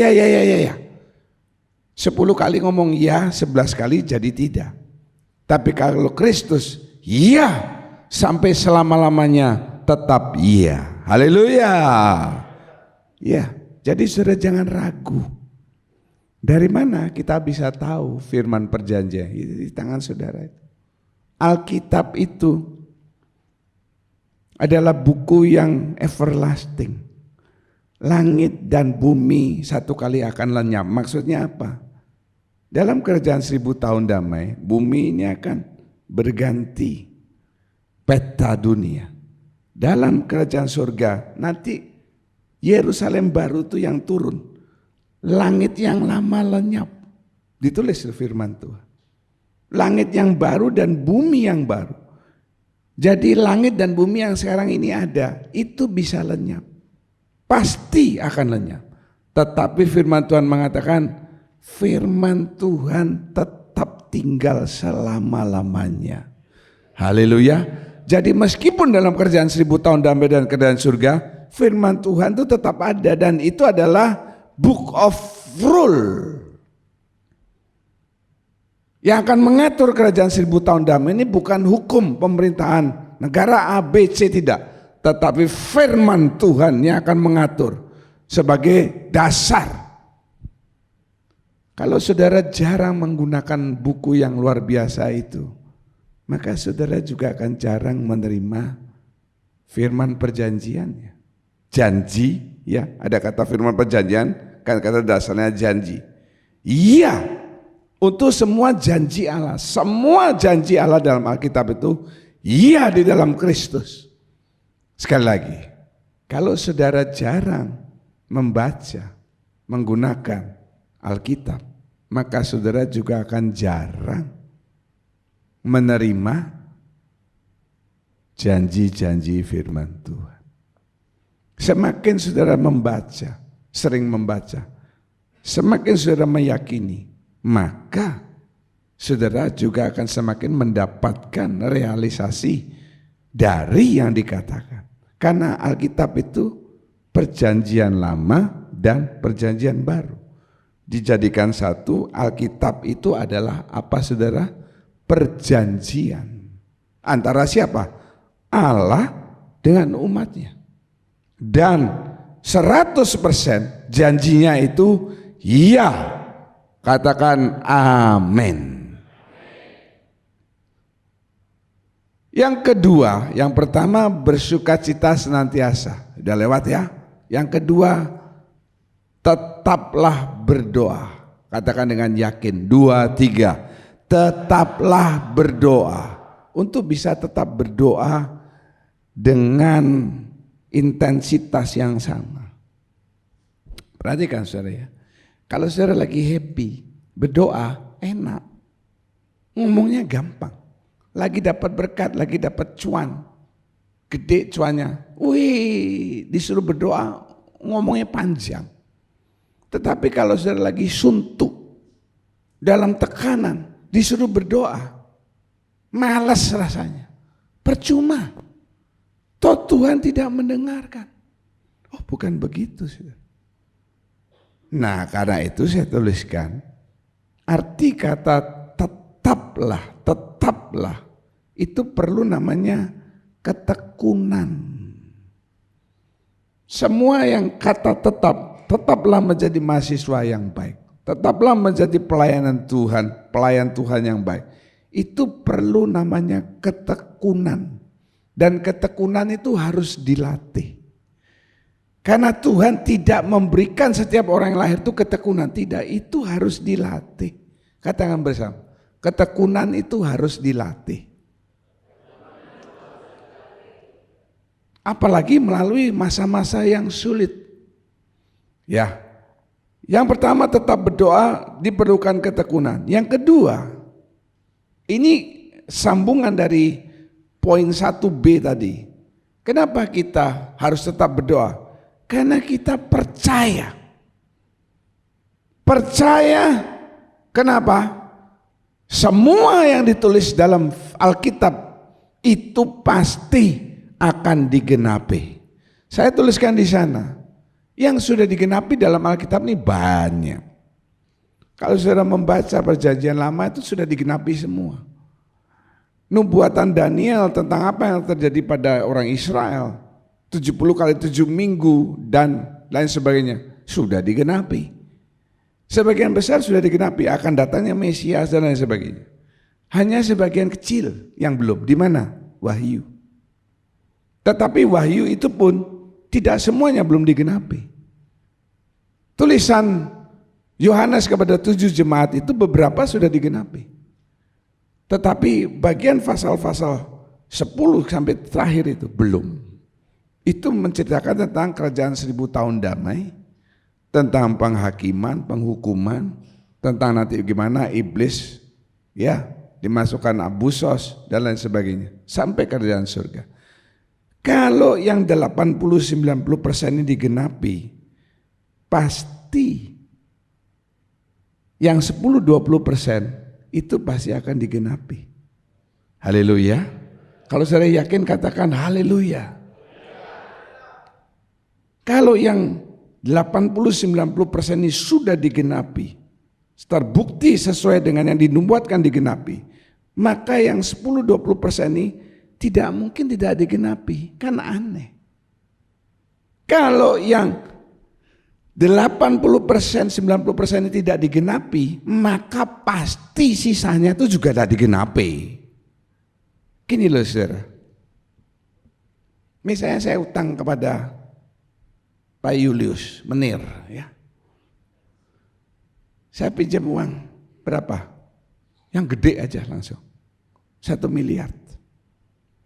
10 kali ngomong ya, 11 kali jadi tidak. Tapi kalau Kristus, iya, sampai selama-lamanya tetap iya. Haleluya. Ya, jadi saudara jangan ragu. Dari mana kita bisa tahu firman perjanjian? Di tangan saudara itu. Alkitab itu adalah buku yang everlasting. Langit dan bumi satu kali akan lenyap. Maksudnya apa? Dalam kerajaan 1000 tahun damai, bumi ini akan berganti peta dunia. Dalam kerajaan surga, nanti Yerusalem baru itu yang turun. Langit yang lama lenyap. Ditulis firman Tuhan. Langit yang baru dan bumi yang baru. Jadi langit dan bumi yang sekarang ini ada, itu bisa lenyap. Pasti akan lenyap. Tetapi firman Tuhan mengatakan, firman Tuhan tetap tinggal selama-lamanya. Haleluya. Jadi meskipun dalam kerajaan 1000 tahun damai dan kerajaan surga, firman Tuhan itu tetap ada dan itu adalah book of rule. Yang akan mengatur kerajaan 1000 tahun damai ini bukan hukum pemerintahan negara A, B, C, tidak. Tetapi firman Tuhan yang akan mengatur sebagai dasar. Kalau saudara jarang menggunakan buku yang luar biasa itu, maka saudara juga akan jarang menerima firman perjanjiannya. Janji, ya ada kata firman perjanjian, kan kata dasarnya janji. Iya. Untuk semua janji Allah, semua janji Allah dalam Alkitab itu iya di dalam Kristus. Sekali lagi, kalau saudara jarang membaca, menggunakan Alkitab, maka saudara juga akan jarang menerima janji-janji firman Tuhan. Semakin saudara membaca, sering membaca, semakin saudara meyakini, maka saudara juga akan semakin mendapatkan realisasi dari yang dikatakan. Karena Alkitab itu perjanjian lama dan perjanjian baru. Dijadikan satu, Alkitab itu adalah apa saudara? Perjanjian. Antara siapa? Allah dengan umatnya. Dan 100% janjinya itu iya. Katakan amin. Yang kedua, yang pertama bersukacita senantiasa. Sudah lewat ya. Yang kedua, tetaplah berdoa. Katakan dengan yakin. 2, 3. Tetaplah berdoa. Untuk bisa tetap berdoa dengan intensitas yang sama. Perhatikan saudara ya. Kalau saudara lagi happy, berdoa enak. Ngomongnya gampang. Lagi dapat berkat, lagi dapat cuan. Gede cuannya. Wih, disuruh berdoa, ngomongnya panjang. Tetapi kalau saudara lagi suntuk, dalam tekanan, disuruh berdoa, malas rasanya. Percuma. Toh Tuhan tidak mendengarkan. Oh, bukan begitu saudara. Nah, karena itu saya tuliskan arti kata tetaplah itu perlu namanya ketekunan. Semua yang kata tetaplah menjadi mahasiswa yang baik, tetaplah menjadi pelayan Tuhan yang baik. Itu perlu namanya ketekunan. Dan ketekunan itu harus dilatih. Karena Tuhan tidak memberikan setiap orang yang lahir itu ketekunan. Tidak, itu harus dilatih. Katakan bersama, Ketekunan itu harus dilatih. Apalagi melalui masa-masa yang sulit. Ya. Yang pertama tetap berdoa, diperlukan ketekunan. Yang kedua, ini sambungan dari poin 1B tadi. Kenapa kita harus tetap berdoa? Karena kita percaya. Percaya, kenapa? Semua yang ditulis dalam Alkitab itu pasti akan digenapi. Saya tuliskan di sana. Yang sudah digenapi dalam Alkitab ini banyak. Kalau saudara membaca perjanjian lama itu sudah digenapi semua. Nubuatan Daniel tentang apa yang terjadi pada orang Israel 70 kali 7 minggu dan lain sebagainya sudah digenapi. Sebagian besar sudah digenapi, akan datangnya Mesias dan lain sebagainya. Hanya sebagian kecil yang belum. Di mana? Wahyu. Tetapi wahyu itu pun tidak semuanya belum digenapi. Tulisan Yohanes kepada 7 jemaat itu beberapa sudah digenapi. Tetapi bagian pasal-pasal 10 sampai terakhir itu belum. Itu menceritakan tentang kerajaan 1000 tahun damai, tentang penghakiman, penghukuman, tentang nanti gimana iblis ya dimasukkan abusos dan lain sebagainya sampai kerajaan surga. Kalau yang 80-90% ini digenapi, pasti yang 10-20% itu pasti akan digenapi. Haleluya. Kalau saya yakin katakan haleluya. Kalau yang 80-90% ini sudah digenapi, terbukti sesuai dengan yang dinubuatkan digenapi, maka yang 10-20% ini tidak mungkin tidak digenapi, kan aneh. Kalau yang 80%, 90% ini tidak digenapi, maka pasti sisanya itu juga tidak digenapi. Gini loh saudara, misalnya saya utang kepada Pak Julius Menir, ya. Saya pinjam uang berapa? Yang gede aja langsung 1 miliar.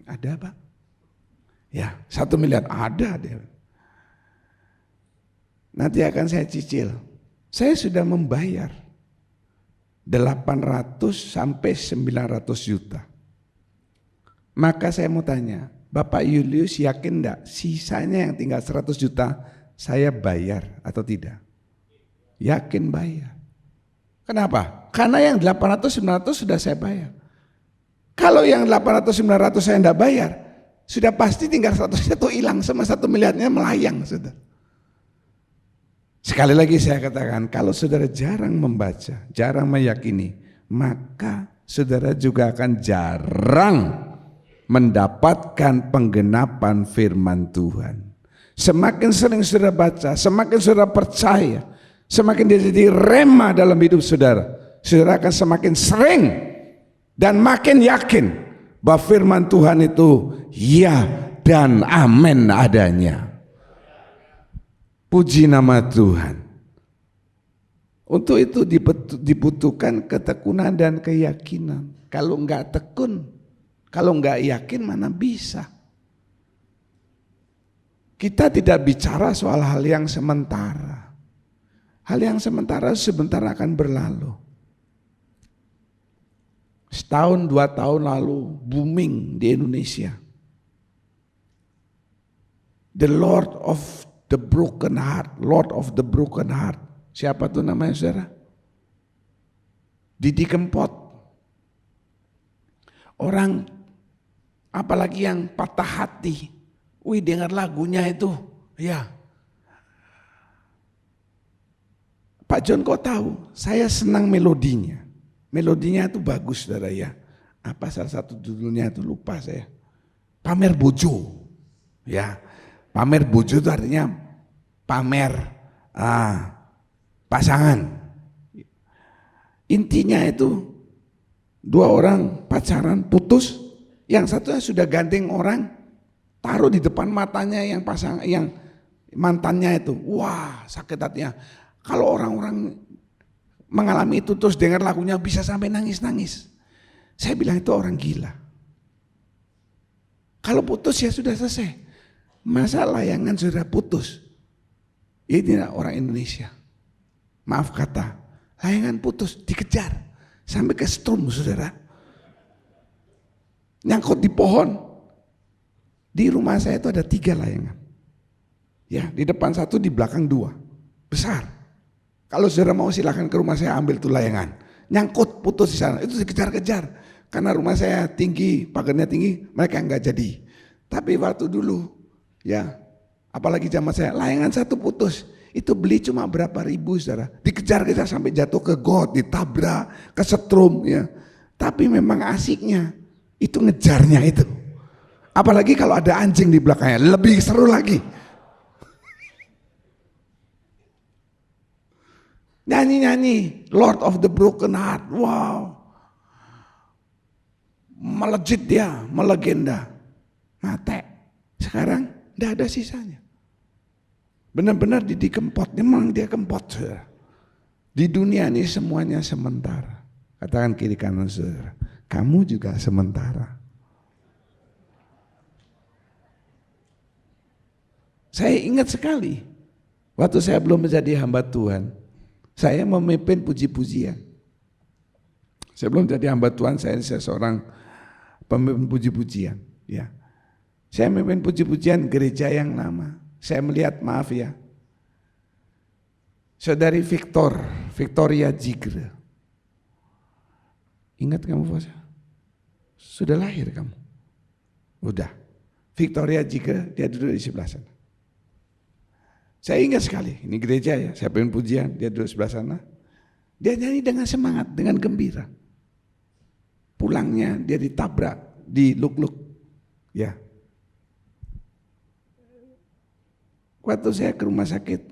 Ada Pak? Ya 1 miliar ada deh. Nanti akan saya cicil. Saya sudah membayar 800 sampai 900 juta. Maka saya mau tanya, Bapak Julius yakin enggak sisanya yang tinggal 100 juta saya bayar atau tidak? Yakin bayar. Kenapa? Karena yang 800-900 sudah saya bayar. Kalau yang 800-900 saya enggak bayar, sudah pasti tinggal 100 itu hilang, sama 1 miliarnya melayang sudah. Sekali lagi saya katakan, kalau saudara jarang membaca, jarang meyakini, maka saudara juga akan jarang mendapatkan penggenapan firman Tuhan. Semakin sering saudara baca, semakin saudara percaya, semakin dia jadi rema dalam hidup saudara, saudara akan semakin sering dan makin yakin bahwa firman Tuhan itu ya dan amin adanya. Puji nama Tuhan. Untuk itu dibutuhkan ketekunan dan keyakinan. Kalau enggak tekun, kalau enggak yakin mana bisa. Kita tidak bicara soal hal yang sementara. Hal yang sementara sebentar akan berlalu. Setahun 2 tahun lalu booming di Indonesia. The Lord of the broken heart, Lord of the broken heart. Siapa tuh namanya saudara? Didi Kempot. Orang apalagi yang patah hati. Wih, dengar lagunya itu. Ya. Pak John kok tahu? Saya senang melodinya. Melodinya itu bagus saudara ya. Apa salah satu judulnya itu lupa saya. Pamer bojo. Ya. Pamer bojo itu artinya pamer pasangan. Intinya itu 2 orang pacaran putus, yang satunya sudah gandeng orang, taruh di depan matanya yang mantannya itu. Wah, sakit hatinya. Kalau orang-orang mengalami itu terus dengar lagunya bisa sampai nangis-nangis. Saya bilang itu orang gila. Kalau putus ya sudah selesai. Masa layangan sudah putus? Ini orang Indonesia. Maaf kata, layangan putus dikejar sampai ke strum, saudara. Nyangkut di pohon. Di rumah saya itu ada 3 layangan. Ya, di depan 1, di belakang 2. Besar. Kalau saudara mau silakan ke rumah saya ambil tuh layangan. Nyangkut putus di sana, itu dikejar-kejar. Karena rumah saya tinggi, pagarnya tinggi, mereka enggak jadi. Tapi waktu dulu, ya, apalagi zaman saya, layangan 1 putus. Itu beli cuma berapa ribu, saudara. Dikejar-kejar sampai jatuh ke got, ditabrak, kesetrum, ya. Tapi memang asiknya, itu ngejarnya itu. Apalagi kalau ada anjing di belakangnya, lebih seru lagi. Nyanyi-nyanyi, Lord of the Broken Heart, wow. Melejit dia, melegenda. Mati. Sekarang tidak ada sisanya. Benar-benar dikempot, memang dia kempot, saudara. Di dunia ini semuanya sementara. Katakan kiri kanan saudara, kamu juga sementara. Saya ingat sekali, waktu saya belum menjadi hamba Tuhan, saya memimpin puji-pujian. Saya belum jadi hamba Tuhan, saya seorang pemimpin puji-pujian. Ya. Saya memimpin puji-pujian gereja yang lama. Saya melihat, maaf ya, saudari Victoria Jigre. Ingat kamu puasa? Sudah lahir kamu? Udah. Victoria Jigre, dia duduk di sebelah sana. Saya ingat sekali, ini gereja ya, saya pengen pujian, dia duduk sebelah sana. Dia nyanyi dengan semangat, dengan gembira. Pulangnya dia ditabrak, diluk-luk. Ya. Waktu saya ke rumah sakit,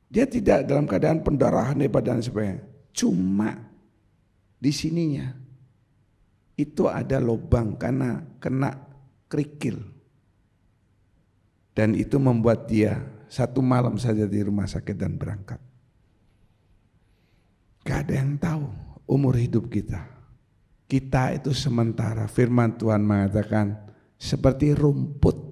dia tidak dalam keadaan pendarahan hebat dan sebagainya. Cuma di sininya itu ada lubang karena kena kerikil. Dan itu membuat dia 1 malam saja di rumah sakit dan berangkat. Gak ada yang tahu umur hidup kita. Kita itu sementara, firman Tuhan mengatakan seperti rumput.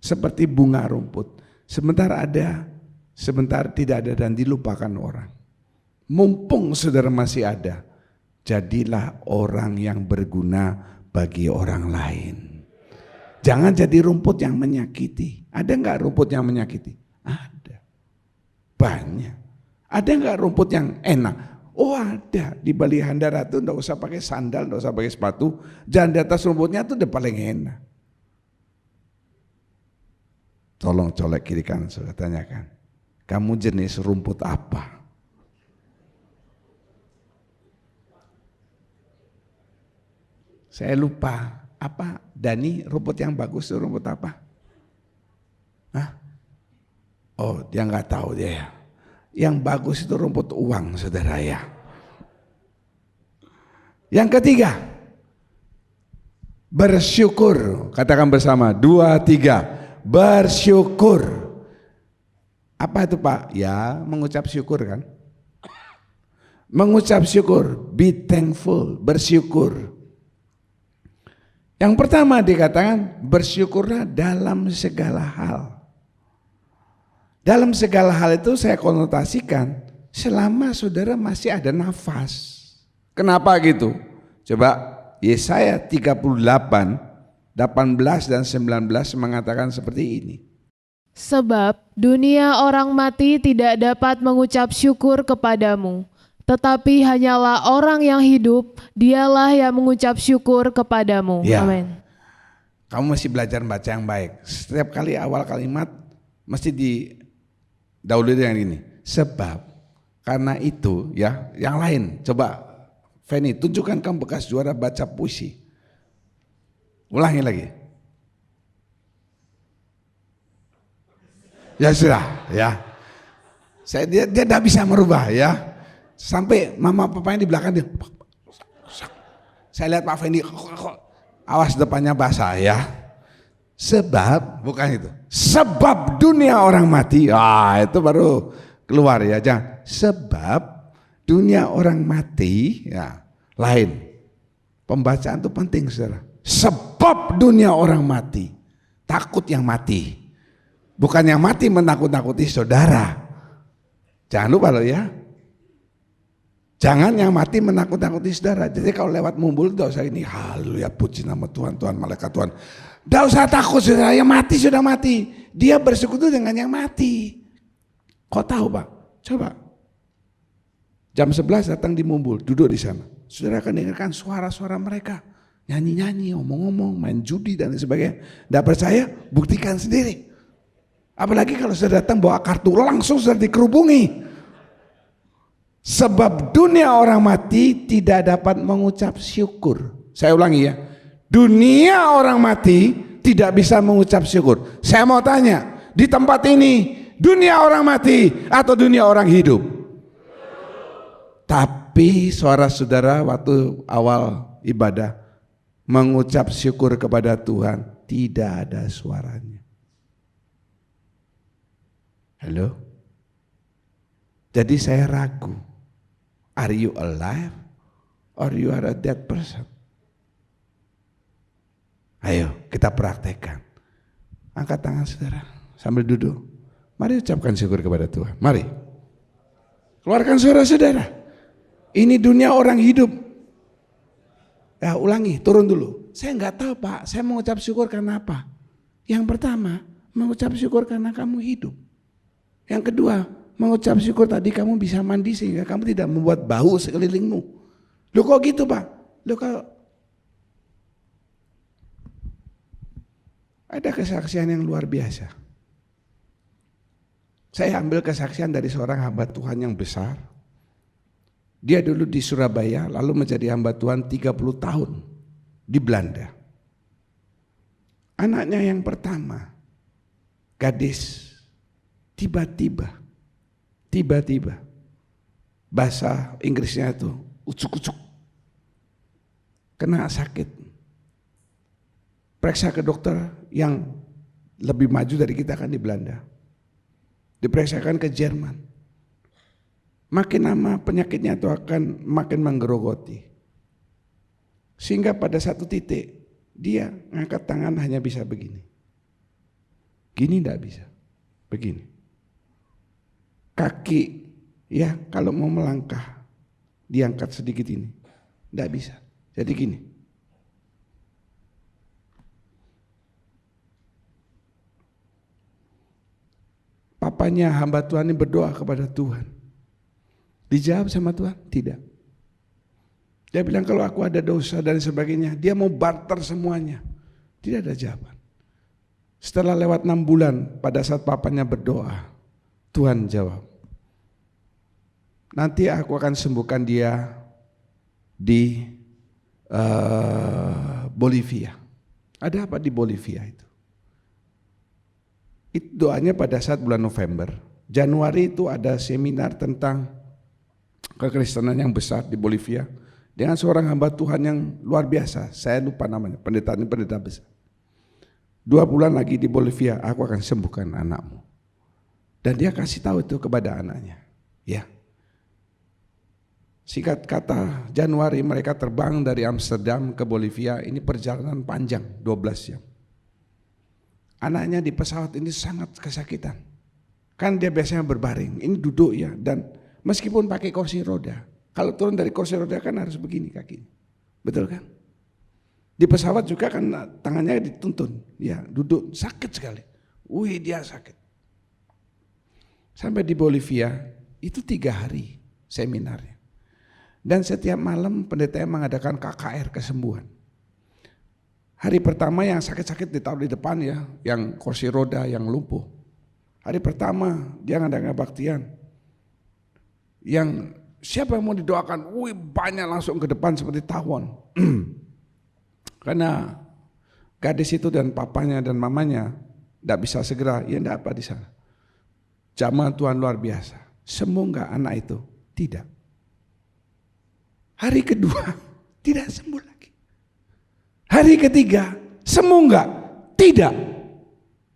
Seperti bunga rumput. Sebentar ada, sebentar tidak ada dan dilupakan orang. Mumpung saudara masih ada, jadilah orang yang berguna bagi orang lain. Jangan jadi rumput yang menyakiti. Ada enggak rumput yang menyakiti? Ada. Banyak. Ada enggak rumput yang enak? Oh ada. Di Bali Handara itu enggak usah pakai sandal, enggak usah pakai sepatu. Jalan di atas rumputnya itu udah paling enak. Tolong colek kiri kanan, saudara tanyakan. Kamu jenis rumput apa? Saya lupa. Apa? Dani, rumput yang bagus itu rumput apa? Hah? Oh, dia nggak tahu dia ya. Yang bagus itu rumput uang, saudara ya. Yang ketiga, bersyukur. Katakan bersama, 2, 3. Bersyukur. Apa itu Pak? Ya, mengucap syukur kan. Mengucap syukur, be thankful, bersyukur. Yang pertama dikatakan bersyukurlah dalam segala hal. Dalam segala hal itu saya konotasikan selama saudara masih ada nafas. Kenapa gitu? Coba Yesaya 38 18 dan 19 mengatakan seperti ini. Sebab dunia orang mati tidak dapat mengucap syukur kepadamu, tetapi hanyalah orang yang hidup, dialah yang mengucap syukur kepadamu. Ya. Amin. Kamu mesti belajar baca yang baik. Setiap kali awal kalimat mesti didahului dengan ini. Sebab, karena itu ya, yang lain. Coba Feni, tunjukkan kamu bekas juara baca puisi. Ulangi lagi. Ya sudah, ya. Dia tidak bisa merubah ya. Sampai mama papanya di belakang dia. Saya lihat Pak Fendi, awas depannya basah ya. Sebab, bukan itu. Sebab dunia orang mati. Ah, itu baru keluar ya. Jangan. Sebab dunia orang mati, ya lain. Pembacaan itu penting, saudara. Sebab dunia orang mati, takut yang mati. Bukan yang mati menakut-nakuti saudara. Jangan lupa loh ya. Jangan yang mati menakut-nakuti saudara. Jadi kalau lewat mumbul, tidak usah ini, haleluya, puji nama Tuhan, Tuhan, malaikat Tuhan. Tidak usah takut, saudara, yang mati sudah mati. Dia bersekutu dengan yang mati. Kau tahu Pak? Coba. Jam 11 datang di mumbul, duduk di sana. Saudara akan dengarkan suara-suara mereka. Nyanyi-nyanyi, ngomong-ngomong, main judi dan sebagainya. Tidak percaya? Buktikan sendiri. Apalagi kalau saudara datang bawa kartu, langsung sudah dikerubungi. Sebab dunia orang mati tidak dapat mengucap syukur. Saya ulangi ya. Dunia orang mati tidak bisa mengucap syukur. Saya mau tanya, di tempat ini dunia orang mati atau dunia orang hidup? Tapi suara saudara waktu awal ibadah mengucap syukur kepada Tuhan, tidak ada suaranya. Halo? Jadi saya ragu. Are you alive or you are a dead person? Ayo kita praktekkan. Angkat tangan saudara sambil duduk. Mari ucapkan syukur kepada Tuhan. Mari. Keluarkan suara saudara. Ini dunia orang hidup. Ya ulangi, turun dulu. Saya nggak tahu Pak, saya mengucap syukur karena apa? Yang pertama, mengucap syukur karena kamu hidup. Yang kedua, mengucap syukur tadi kamu bisa mandi sehingga kamu tidak membuat bau sekelilingmu. Loh kok gitu Pak? Loh kok ada kesaksian yang luar biasa. Saya ambil kesaksian dari seorang hamba Tuhan yang besar. Dia dulu di Surabaya lalu menjadi hamba Tuhan 30 tahun di Belanda. Anaknya yang pertama, gadis, tiba-tiba bahasa Inggrisnya itu ucuk-ucuk, kena sakit, periksa ke dokter yang lebih maju dari kita kan di Belanda, diperiksakan ke Jerman, makin lama penyakitnya itu akan makin menggerogoti, sehingga pada satu titik dia ngangkat tangan hanya bisa begini, gini tidak bisa, begini. Kaki ya kalau mau melangkah diangkat sedikit ini, tidak bisa. Jadi gini. Papanya hamba Tuhan ini berdoa kepada Tuhan. Dijawab sama Tuhan? Tidak. Dia bilang kalau aku ada dosa dan sebagainya, dia mau barter semuanya. Tidak ada jawaban. Setelah lewat 6 bulan pada saat papanya berdoa, Tuhan jawab, nanti aku akan sembuhkan dia di Bolivia. Ada apa di Bolivia itu? Itu doanya pada saat bulan November. Januari itu ada seminar tentang kekristenan yang besar di Bolivia dengan seorang hamba Tuhan yang luar biasa. Saya lupa namanya, pendeta ini pendeta besar. 2 bulan lagi di Bolivia, aku akan sembuhkan anakmu. Dan dia kasih tahu itu kepada anaknya. Ya. Singkat kata, Januari mereka terbang dari Amsterdam ke Bolivia. Ini perjalanan panjang, 12 jam. Anaknya di pesawat ini sangat kesakitan. Kan dia biasanya berbaring, ini duduk ya. Dan meskipun pakai kursi roda, kalau turun dari kursi roda kan harus begini kakinya. Betul kan? Di pesawat juga kan tangannya dituntun. Ya, duduk, sakit sekali. Wih, dia sakit. Sampai di Bolivia, itu 3 hari seminarnya. Dan setiap malam pendetanya mengadakan KKR kesembuhan. Hari pertama yang sakit-sakit ditaruh di depan ya, yang kursi roda, yang lumpuh. Hari pertama dia ngadakan kebaktian. Yang siapa yang mau didoakan, wih banyak langsung ke depan seperti tawon. Karena gadis itu dan papanya dan mamanya tidak bisa segera, ya tidak apa di sana. Jamaah Tuhan luar biasa. Sembuh enggak anak itu? Tidak. Hari kedua tidak sembuh lagi. Hari ketiga sembuh enggak? Tidak.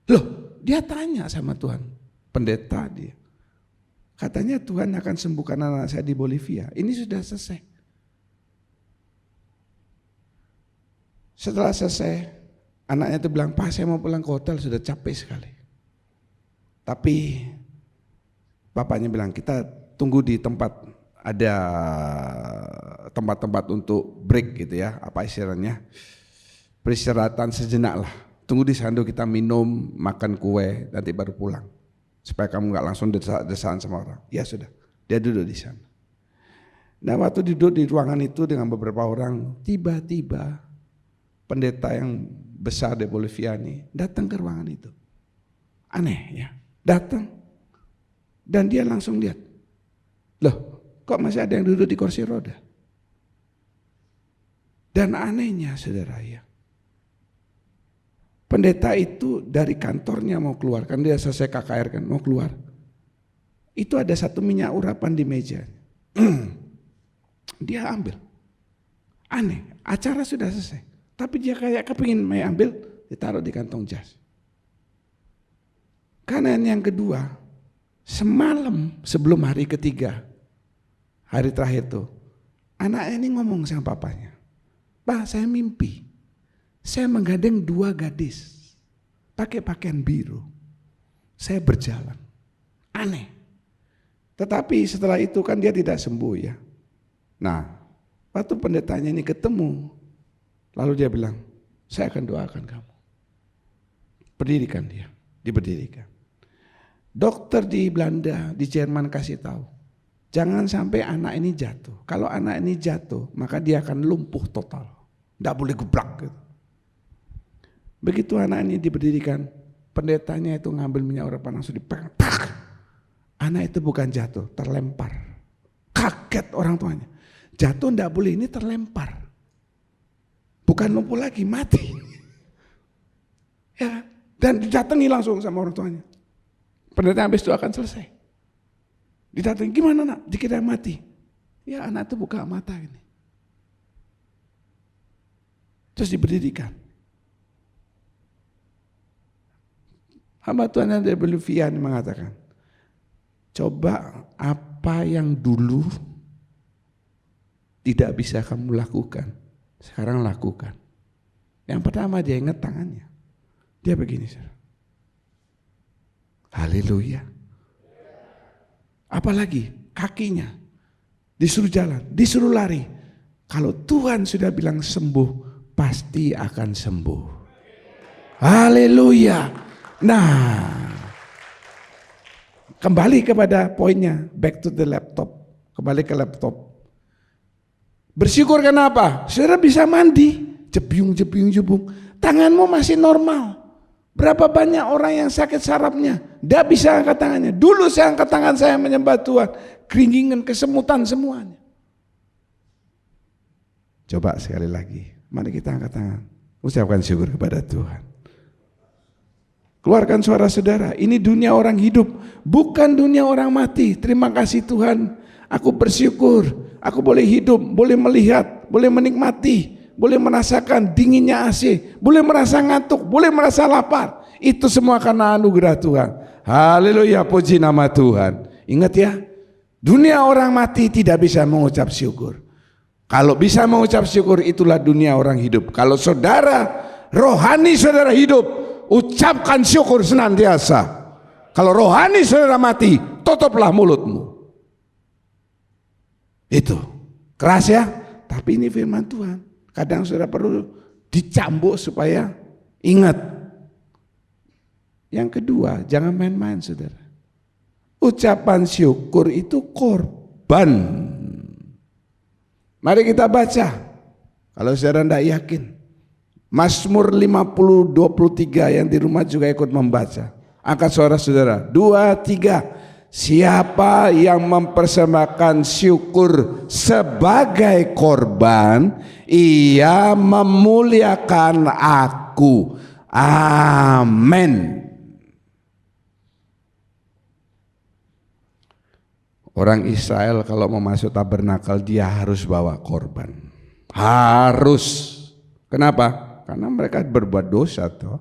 Loh, dia tanya sama Tuhan, pendeta dia. Katanya Tuhan akan sembuhkan anak saya di Bolivia. Ini sudah selesai. Setelah selesai, anaknya itu bilang, Pak saya mau pulang ke hotel, sudah capek sekali. Tapi bapaknya bilang, kita tunggu di tempat, ada tempat-tempat untuk break gitu ya, apa istilahnya, peristirahatan sejenak lah. Tunggu di sana kita minum, makan kue, nanti baru pulang. Supaya kamu gak langsung desak-desakan sama orang. Ya sudah, dia duduk di sana. Nah waktu duduk di ruangan itu dengan beberapa orang, tiba-tiba pendeta yang besar di Bolivia ini datang ke ruangan itu. Aneh ya, datang. Dan dia langsung lihat, loh kok masih ada yang duduk di kursi roda? Dan anehnya saudara ya, pendeta itu dari kantornya mau keluar, kan dia selesai KKR kan, mau keluar. Itu ada satu minyak urapan di meja. Dia ambil. Aneh, acara sudah selesai. Tapi dia kayak kepingin mau ambil, ditaruh di kantong jas. Karena yang kedua, semalam sebelum hari ketiga, hari terakhir tuh, anaknya ini ngomong sama papanya, Pak saya mimpi, saya menggandeng 2 gadis, pakai pakaian biru, saya berjalan, aneh. Tetapi setelah itu kan dia tidak sembuh ya. Nah, waktu pendetanya ini ketemu, lalu dia bilang, saya akan doakan kamu. Berdirikan dia, diberdirikan. Dokter di Belanda, di Jerman kasih tahu, jangan sampai anak ini jatuh. Kalau anak ini jatuh, maka dia akan lumpuh total. Tidak boleh geblak gitu. Begitu anak ini diberdirikan, pendetanya itu ngambil minyak urapan langsung dipegang. Anak itu bukan jatuh, terlempar. Kaget orang tuanya. Jatuh tidak boleh, ini terlempar. Bukan lumpuh lagi, mati. Ya, dan didatangi langsung sama orang tuanya. Pendeta habis itu akan selesai. Didatangi, gimana nak? Dikira mati. Ya anak itu buka mata ini. Terus diberdirikan. Hamba Tuhan yang dari Bolivia mengatakan, coba apa yang dulu tidak bisa kamu lakukan, sekarang lakukan. Yang pertama dia ingat tangannya. Dia begini, saudara. Haleluya. Apalagi kakinya. Disuruh jalan, disuruh lari. Kalau Tuhan sudah bilang sembuh, pasti akan sembuh. Haleluya. Nah, kembali kepada poinnya, back to the laptop. Kembali ke laptop. Bersyukur kenapa? Saudara bisa mandi, jebyung. Tanganmu masih normal. Berapa banyak orang yang sakit sarafnya, tidak bisa angkat tangannya. Dulu saya angkat tangan saya menyembah Tuhan, keringgingan, kesemutan semuanya. Coba sekali lagi, mari kita angkat tangan, ucapkan syukur kepada Tuhan. Keluarkan suara saudara, ini dunia orang hidup, bukan dunia orang mati. Terima kasih Tuhan, aku bersyukur, aku boleh hidup, boleh melihat, boleh menikmati, boleh merasakan dinginnya AC, boleh merasa ngantuk, boleh merasa lapar. Itu semua karena anugerah Tuhan. Haleluya, puji nama Tuhan. Ingat ya, dunia orang mati tidak bisa mengucap syukur. Kalau bisa mengucap syukur, itulah dunia orang hidup. Kalau saudara, rohani saudara hidup, ucapkan syukur senantiasa. Kalau rohani saudara mati, tutuplah mulutmu. Itu keras ya, tapi ini firman Tuhan. Kadang saudara perlu dicambuk supaya ingat. Yang kedua, jangan main-main saudara. Ucapan syukur itu korban. Mari kita baca. Kalau saudara tidak yakin, Mazmur 50:23 yang di rumah juga ikut membaca. Angkat suara saudara. 2, 3. Siapa yang mempersembahkan syukur sebagai korban, ia memuliakan aku. Amin. Orang Israel kalau mau masuk tabernakel dia harus bawa korban. Harus. Kenapa? Karena mereka berbuat dosa toh.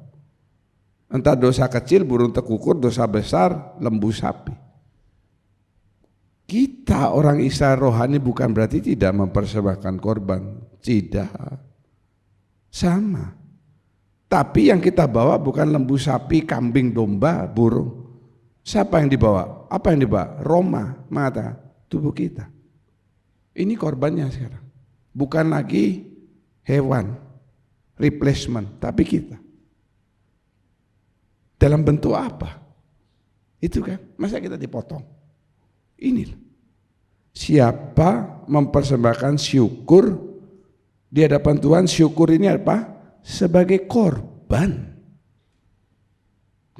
Entah dosa kecil burung tekukur, dosa besar lembu sapi. Kita orang Israel rohani bukan berarti tidak mempersembahkan korban. Tidak. Sama. Tapi yang kita bawa bukan lembu sapi, kambing, domba, burung. Siapa yang dibawa? Apa yang dibawa? Roma, mata, tubuh kita. Ini korbannya sekarang. Bukan lagi hewan, replacement, tapi kita. Dalam bentuk apa? Itu kan, masa kita dipotong? Ini siapa mempersembahkan syukur di hadapan Tuhan, syukur ini apa? Sebagai korban.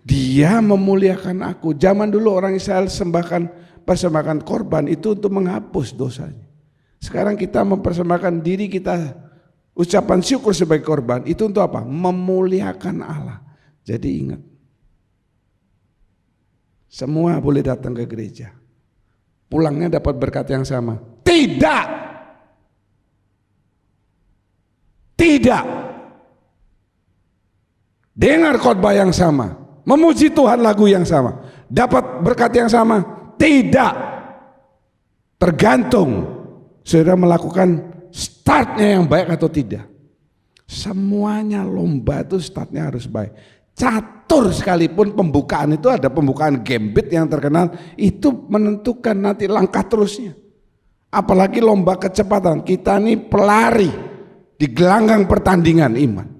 Dia memuliakan aku. Zaman dulu orang Israel persembahkan korban itu untuk menghapus dosanya. Sekarang kita mempersembahkan diri kita, ucapan syukur sebagai korban itu untuk apa? Memuliakan Allah. Jadi ingat, semua boleh datang ke gereja, pulangnya dapat berkat yang sama. Tidak. Dengar khotbah yang sama, memuji Tuhan lagu yang sama, dapat berkat yang sama. Tidak. Tergantung saudara melakukan startnya yang baik atau tidak. Semuanya lomba itu startnya harus baik. Catur sekalipun pembukaan itu ada pembukaan gambit yang terkenal, itu menentukan nanti langkah terusnya. Apalagi lomba kecepatan, kita ini pelari di gelanggang pertandingan iman.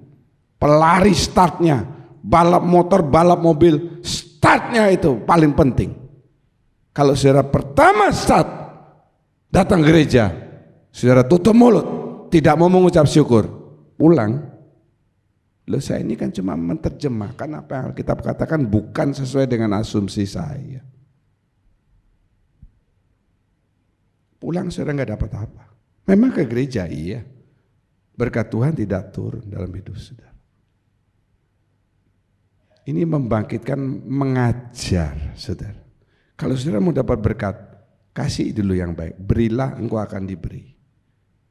Pelari startnya, balap motor, balap mobil, startnya itu paling penting. Kalau saudara pertama start datang gereja, saudara tutup mulut, tidak mau mengucap syukur, pulang. Loh, saya ini kan cuma menerjemahkan apa yang Alkitab katakan, bukan sesuai dengan asumsi saya. Pulang saudara nggak dapat apa. Memang ke gereja iya, berkat Tuhan tidak turun dalam hidup saudara. Ini membangkitkan, mengajar saudara. Kalau saudara mau dapat berkat, kasih dulu yang baik. Berilah, engkau akan diberi.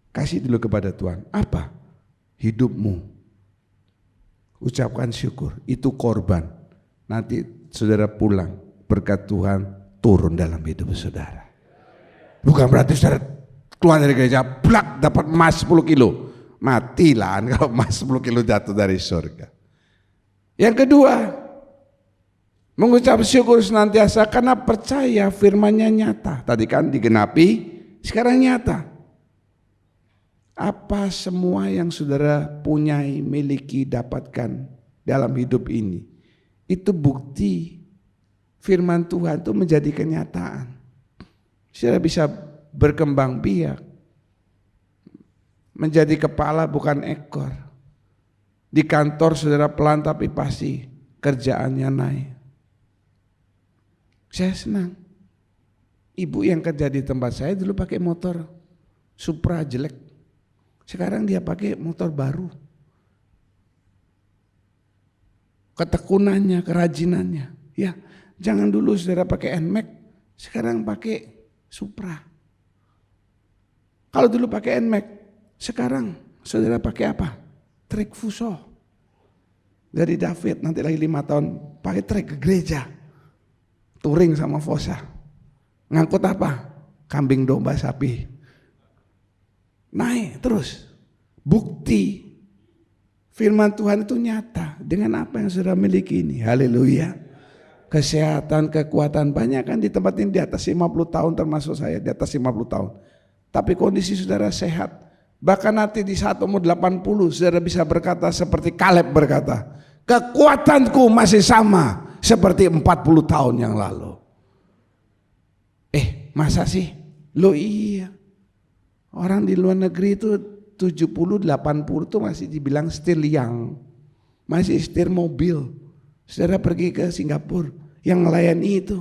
Kasih dulu kepada Tuhan. Apa? Hidupmu. Ucapkan syukur, itu korban. Nanti saudara pulang, berkat Tuhan turun dalam hidup saudara. Bukan berarti saudara keluar dari gereja, blak dapat emas 10 kilo. Matilah kalau emas 10 kilo jatuh dari surga. Yang kedua, mengucap syukur senantiasa karena percaya firman-Nya nyata. Tadi kan digenapi, sekarang nyata. Apa semua yang saudara punyai, miliki, dapatkan dalam hidup ini, itu bukti firman Tuhan itu menjadi kenyataan. Saudara bisa berkembang biak, menjadi kepala bukan ekor. Di kantor saudara pelan tapi pasti kerjaannya naik. Saya senang. Ibu yang kerja di tempat saya dulu pakai motor Supra jelek. Sekarang dia pakai motor baru. Ketekunannya, kerajinannya. Ya, jangan dulu saudara pakai NMAX, sekarang pakai Supra. Kalau dulu pakai NMAX, sekarang saudara pakai apa? Trek Fuso. Dari David nanti lagi 5 tahun pakai trek ke gereja. Touring sama Fosa. Ngangkut apa? Kambing, domba, sapi. Naik terus. Bukti firman Tuhan itu nyata dengan apa yang saudara miliki ini. Haleluya. Kesehatan, kekuatan, banyak kan di tempat ini di atas 50 tahun termasuk saya di atas 50 tahun. Tapi kondisi saudara sehat. Bahkan nanti di saat umur 80 saudara bisa berkata seperti Kaleb berkata, kekuatanku masih sama seperti 40 tahun yang lalu. Masa sih? Loh iya. Orang di luar negeri itu 70-80 itu masih dibilang setir liang, masih setir mobil. Saudara pergi ke Singapura, yang melayani itu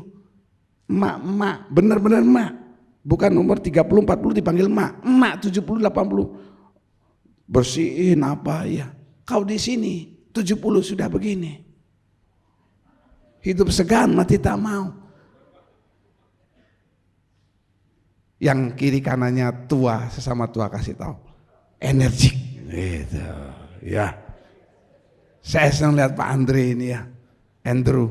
emak-emak, benar-benar emak. Bukan umur 30-40 dipanggil emak, emak 70-80. Bersihin apa ya. Kau di sini 70 sudah begini. Hidup segan mati tak mau. Yang kiri kanannya tua, sesama tua kasih tahu. Energik gitu. Ya. Saya senang lihat Pak Andre ini ya. Andrew.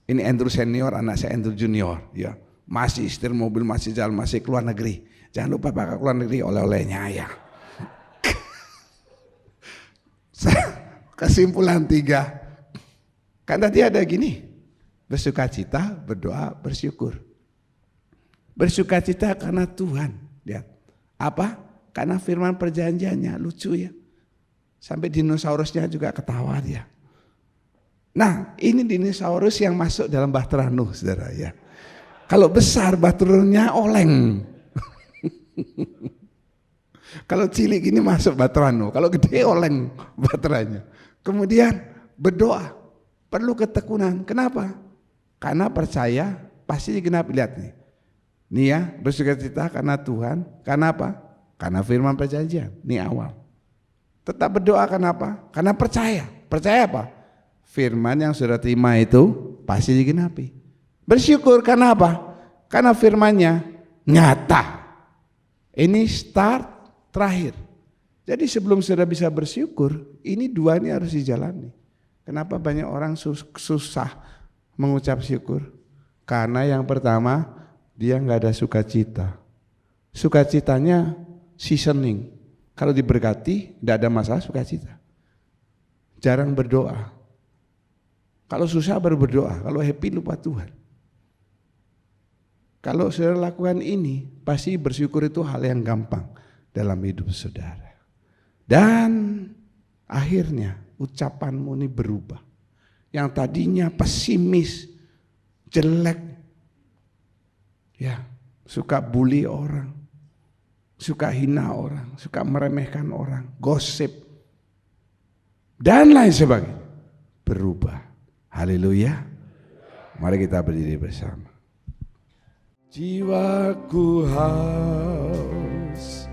Ini Andrew senior, anak saya Andrew junior ya. masih setir mobil, masih jalan, masih keluar negeri. Jangan lupa pakai keluar negeri oleh-olehnya ya. Kesimpulan 3. Kan tadi ada gini, bersukacita, berdoa, bersyukur. Bersukacita karena Tuhan. Lihat, apa? Karena firman perjanjiannya, lucu ya. Sampai dinosaurusnya juga ketawa dia. Nah, ini dinosaurus yang masuk dalam bahtera Nuh, saudara ya. Kalau besar bahteranya oleng. Kalau cilik gini masuk bahtera Nuh, kalau gede oleng bahteranya. Kemudian berdoa, perlu ketekunan. Kenapa? Karena percaya pasti genap. Lihat nih. Nih ya, bersukacita karena Tuhan. Karena apa? Karena firman perjanjian. Ini awal. Tetap berdoa kenapa? Karena percaya. Percaya apa? Firman yang sudah terima itu pasti digenapi. Bersyukur karena apa? Karena firmannya nyata. Ini start terakhir. Jadi sebelum sudah bisa bersyukur, ini 2 ini harus dijalani. Kenapa banyak orang susah mengucap syukur? Karena yang pertama, dia nggak ada sukacita. Sukacitanya seasoning. Kalau diberkati, tidak ada masalah sukacita. Jarang berdoa. Kalau susah baru berdoa, kalau happy lupa Tuhan. Kalau saudara lakukan ini, pasti bersyukur itu hal yang gampang dalam hidup saudara. Dan akhirnya ucapanmu ini berubah. Yang tadinya pesimis, jelek, ya, suka bully orang, suka hina orang, suka meremehkan orang, gosip, dan lain sebagainya, berubah. Haleluya. Mari kita berdiri bersama. Jiwaku haus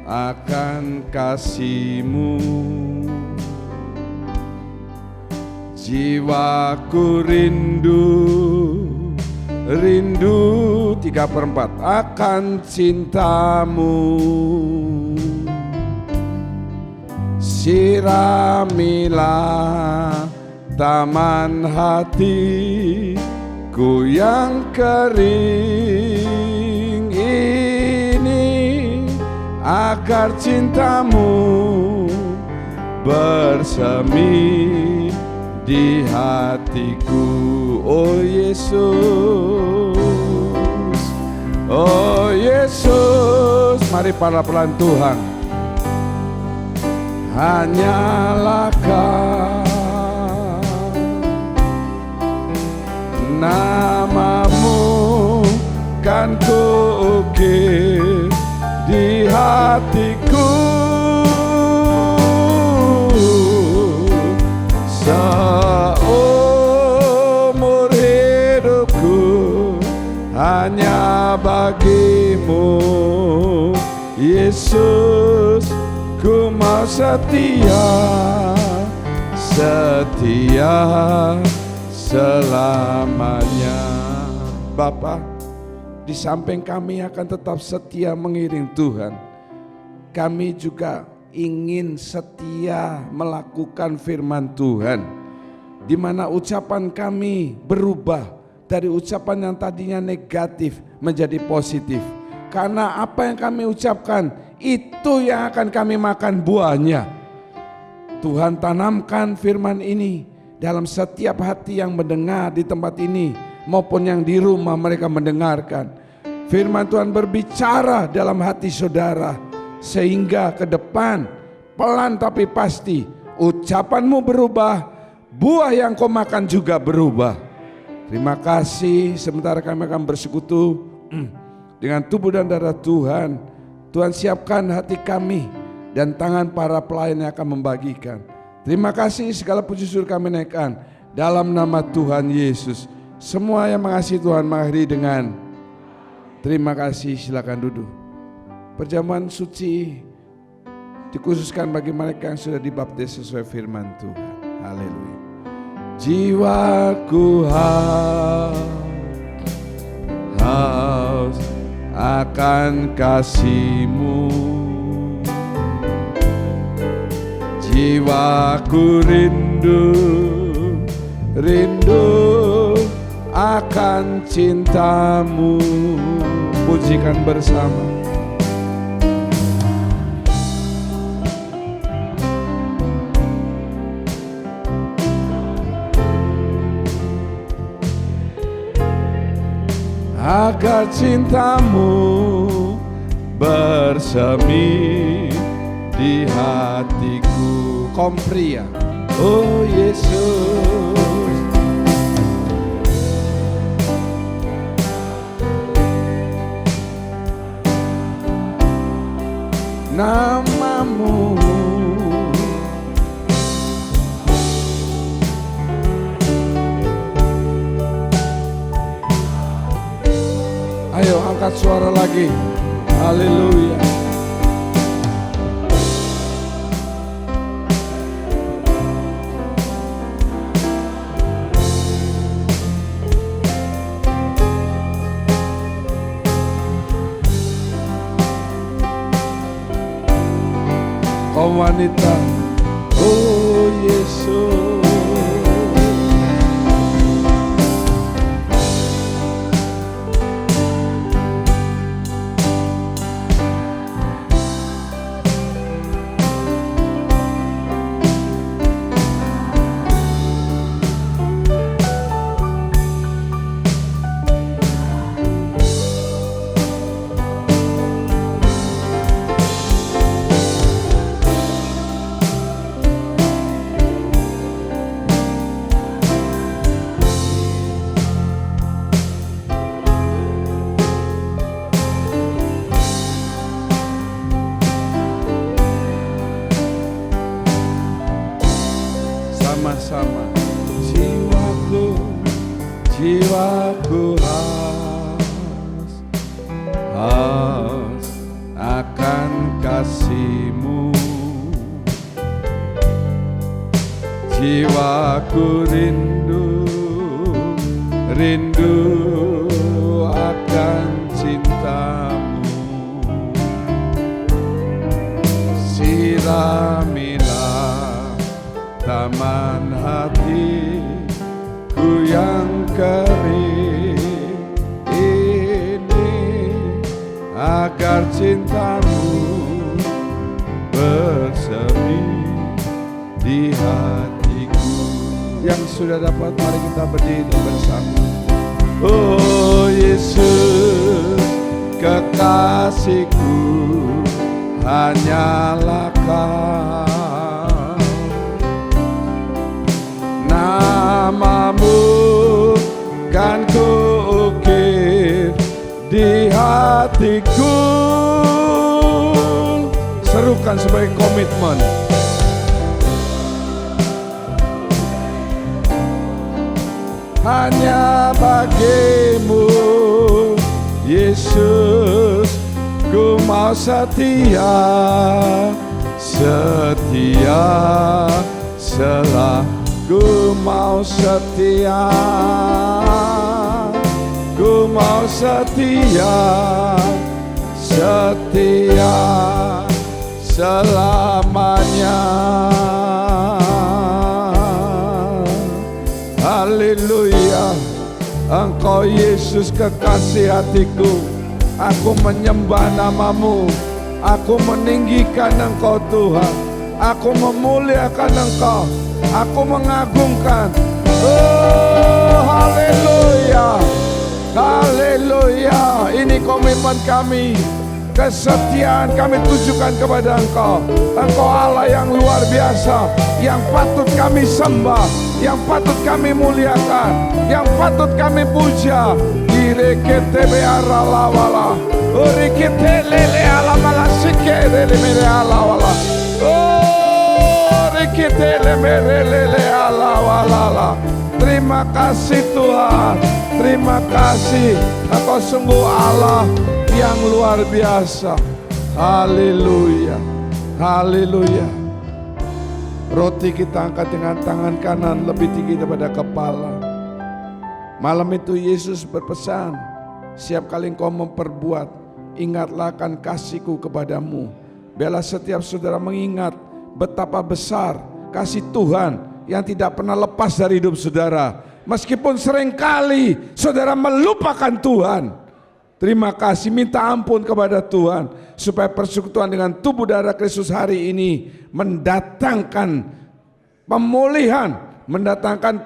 akan kasih-Mu. Jiwaku rindu 3/4 akan cinta-Mu. Siramilah taman hatiku yang kering ini, agar cinta-Mu bersemi di hatiku. Oh Yesus, oh Yesus, mari pelan-pelan Tuhan. Hanyalah Kau, nama-Mu kan kuukir di hatiku. Seumur hidupku hanya bagi-Mu, Yesus. Ku mau setia selamanya. Bapa, di samping kami akan tetap setia mengiring Tuhan, kami juga ingin setia melakukan firman Tuhan, di mana ucapan kami berubah dari ucapan yang tadinya negatif menjadi positif. Karena apa yang kami ucapkan, itu yang akan kami makan buahnya. Tuhan tanamkan firman ini dalam setiap hati yang mendengar di tempat ini maupun yang di rumah mereka mendengarkan. Firman Tuhan berbicara dalam hati saudara, sehingga ke depan pelan tapi pasti ucapanmu berubah, buah yang kau makan juga berubah. Terima kasih, sementara kami akan bersekutu dengan tubuh dan darah Tuhan. Tuhan siapkan hati kami dan tangan para pelayan yang akan membagikan. Terima kasih, segala puji syukur kami naikkan dalam nama Tuhan Yesus. Semua yang mengasihi Tuhan mengakhiri dengan terima kasih. Silakan duduk. Perjamuan suci dikhususkan bagi mereka yang sudah dibaptis sesuai firman Tuhan. Haleluya. Jiwaku haus akan kasih-Mu, jiwaku rindu akan cintamu. Pujikan bersama. Agar cintamu bersemi di hatiku. Kompria, oh Yesus, namamu ayo angkat suara lagi. Haleluya. Kau wanita, oh Yesus, sama-sama. Jiwaku haus akan kasih-Mu. Jiwaku rindu akan cinta-Mu. Siramilah taman hatiku yang kering ini, agar cinta-Mu bersemi di hatiku. Yang sudah dapat, mari kita berdiri bersama. Oh Yesus, kekasihku, hanyalah Kau. Namamu kan kuukir di hatiku. Serukan sebagai komitmen. Hanya bagimu Yesus, ku mau setia selaku mau setia, ku mau setia selamanya. Haleluya. Engkau Yesus kekasih hatiku, aku menyembah namamu, aku meninggikan Engkau Tuhan, aku memuliakan Engkau, aku mengagungkan. Oh haleluya, haleluya. Ini komitmen kami, kesetiaan kami tujukan kepada Engkau. Engkau Allah yang luar biasa, yang patut kami sembah, yang patut kami muliakan, yang patut kami puja. Direkete beara lawala, orikete lele alamala sikere lemere alawala, oh rekete lemere lele alawala. Terima kasih Tuhan, terima kasih. Engkau sungguh Allah yang luar biasa. Haleluya, haleluya. Roti kita angkat dengan tangan kanan lebih tinggi daripada kepala. Malam itu Yesus berpesan, setiap kali engkau memperbuat, ingatlah akan kasihku kepadamu. Biarlah setiap saudara mengingat betapa besar kasih Tuhan yang tidak pernah lepas dari hidup saudara. Meskipun seringkali saudara melupakan Tuhan, terima kasih, minta ampun kepada Tuhan supaya persekutuan dengan tubuh darah Kristus hari ini mendatangkan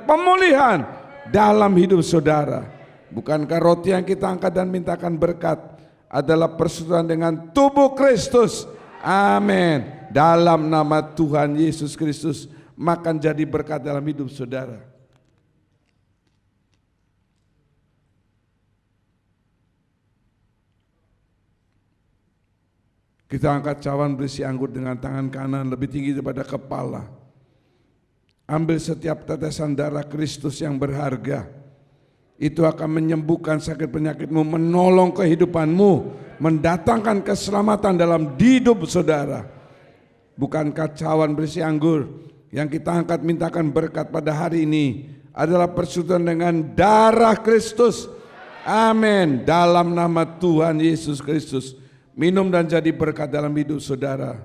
pemulihan dalam hidup saudara. Bukankah roti yang kita angkat dan mintakan berkat adalah persekutuan dengan tubuh Kristus? Amin. Dalam nama Tuhan Yesus Kristus, makan jadi berkat dalam hidup saudara. Kita angkat cawan berisi anggur dengan tangan kanan lebih tinggi daripada kepala. Ambil setiap tetesan darah Kristus yang berharga. Itu akan menyembuhkan sakit penyakitmu, menolong kehidupanmu, mendatangkan keselamatan dalam hidup saudara. Bukankah cawan berisi anggur yang kita angkat mintakan berkat pada hari ini adalah persekutuan dengan darah Kristus? Amin. Dalam nama Tuhan Yesus Kristus, minum dan jadi berkat dalam hidup saudara.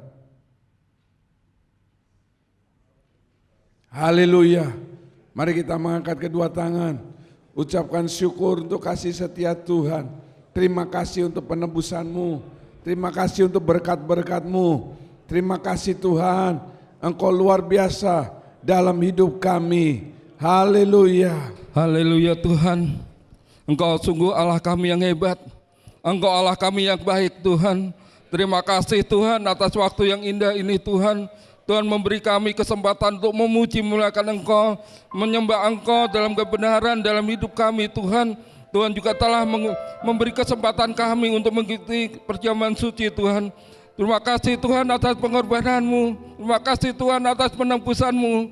Haleluya. Mari kita mengangkat kedua tangan, ucapkan syukur untuk kasih setia Tuhan. Terima kasih untuk penebusanmu, terima kasih untuk berkat-berkat-Mu. Terima kasih Tuhan, Engkau luar biasa dalam hidup kami. Haleluya. Haleluya Tuhan, Engkau sungguh Allah kami yang hebat, Engkau Allah kami yang baik Tuhan. Terima kasih Tuhan atas waktu yang indah ini Tuhan. Tuhan memberi kami kesempatan untuk memuji memuliakan Engkau, menyembah Engkau dalam kebenaran dalam hidup kami Tuhan. Tuhan juga telah memberi kesempatan kami untuk mengikuti perjamuan suci Tuhan. Terima kasih Tuhan atas pengorbanan-Mu, terima kasih Tuhan atas penebusan-Mu.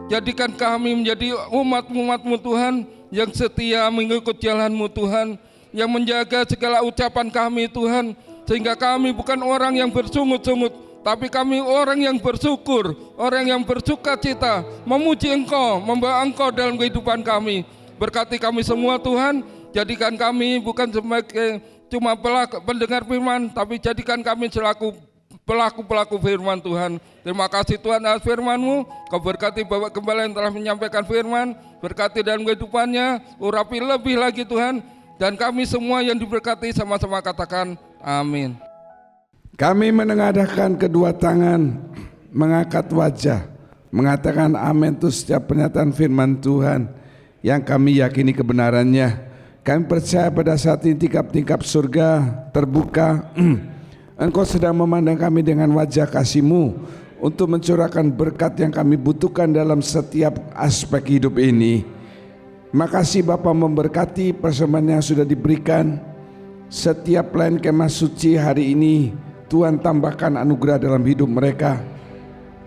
Jadikan kami menjadi umat-umat-Mu Tuhan, yang setia mengikut jalan-Mu Tuhan, yang menjaga segala ucapan kami Tuhan, sehingga kami bukan orang yang bersungut-sungut, tapi kami orang yang bersyukur, orang yang bersuka cita, memuji Engkau, membawa Engkau dalam kehidupan kami. Berkati kami semua Tuhan, jadikan kami bukan sebagai cuma pendengar firman, tapi jadikan kami selaku pelaku-pelaku firman Tuhan. Terima kasih Tuhan atas firman-Mu. Kau berkati Bapak Gembala yang telah menyampaikan firman, berkati dalam kehidupannya, urapi lebih lagi Tuhan, dan kami semua yang diberkati sama-sama katakan amin. Kami menengadahkan kedua tangan, mengangkat wajah, mengatakan amin untuk setiap pernyataan firman Tuhan yang kami yakini kebenarannya. Kami percaya pada saat ini tingkap-tingkap surga terbuka. Engkau sedang memandang kami dengan wajah kasih-Mu untuk mencurahkan berkat yang kami butuhkan dalam setiap aspek hidup ini. Makasih Bapa memberkati persembahan yang sudah diberikan. Setiap pelayan kemah suci hari ini, Tuhan tambahkan anugerah dalam hidup mereka.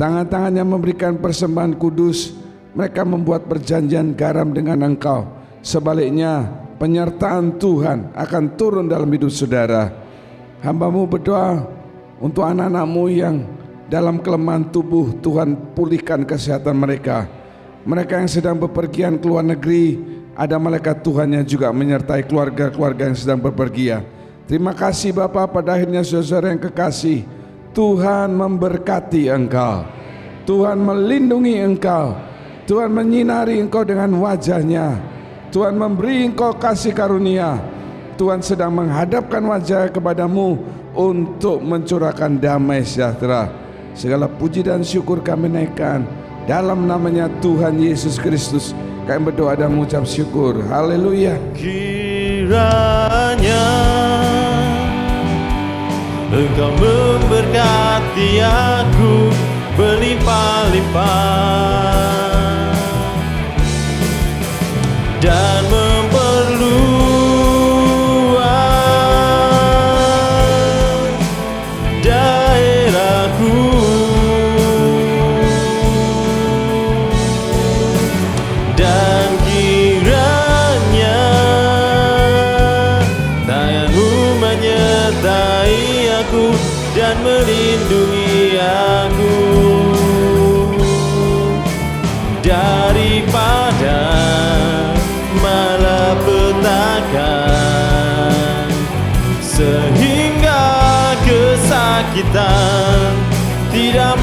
Tangan-tangan yang memberikan persembahan kudus, mereka membuat perjanjian garam dengan Engkau. Sebaliknya, penyertaan Tuhan akan turun dalam hidup saudara. Hamba-Mu berdoa untuk anak-anak-Mu yang dalam kelemahan tubuh, Tuhan pulihkan kesehatan mereka. Mereka yang sedang bepergian ke luar negeri, ada malaikat Tuhan yang juga menyertai keluarga-keluarga yang sedang bepergian. Terima kasih Bapa, pada akhirnya saudara yang kekasih, Tuhan memberkati engkau, Tuhan melindungi engkau, Tuhan menyinari engkau dengan wajah-Nya, Tuhan memberi engkau kasih karunia. Tuhan sedang menghadapkan wajah kepadamu untuk mencurahkan damai sejahtera. Segala puji dan syukur kami naikkan dalam namanya Tuhan Yesus Kristus. Kami berdoa dan mengucap syukur. Haleluya. Kiranya Engkau memberkati aku berlimpah-limpah dan memperluas daerahku, dan kiranya tangan-Mu menyertai aku dan melindungi aku daripada malapetaka, sehingga kesakitan tidak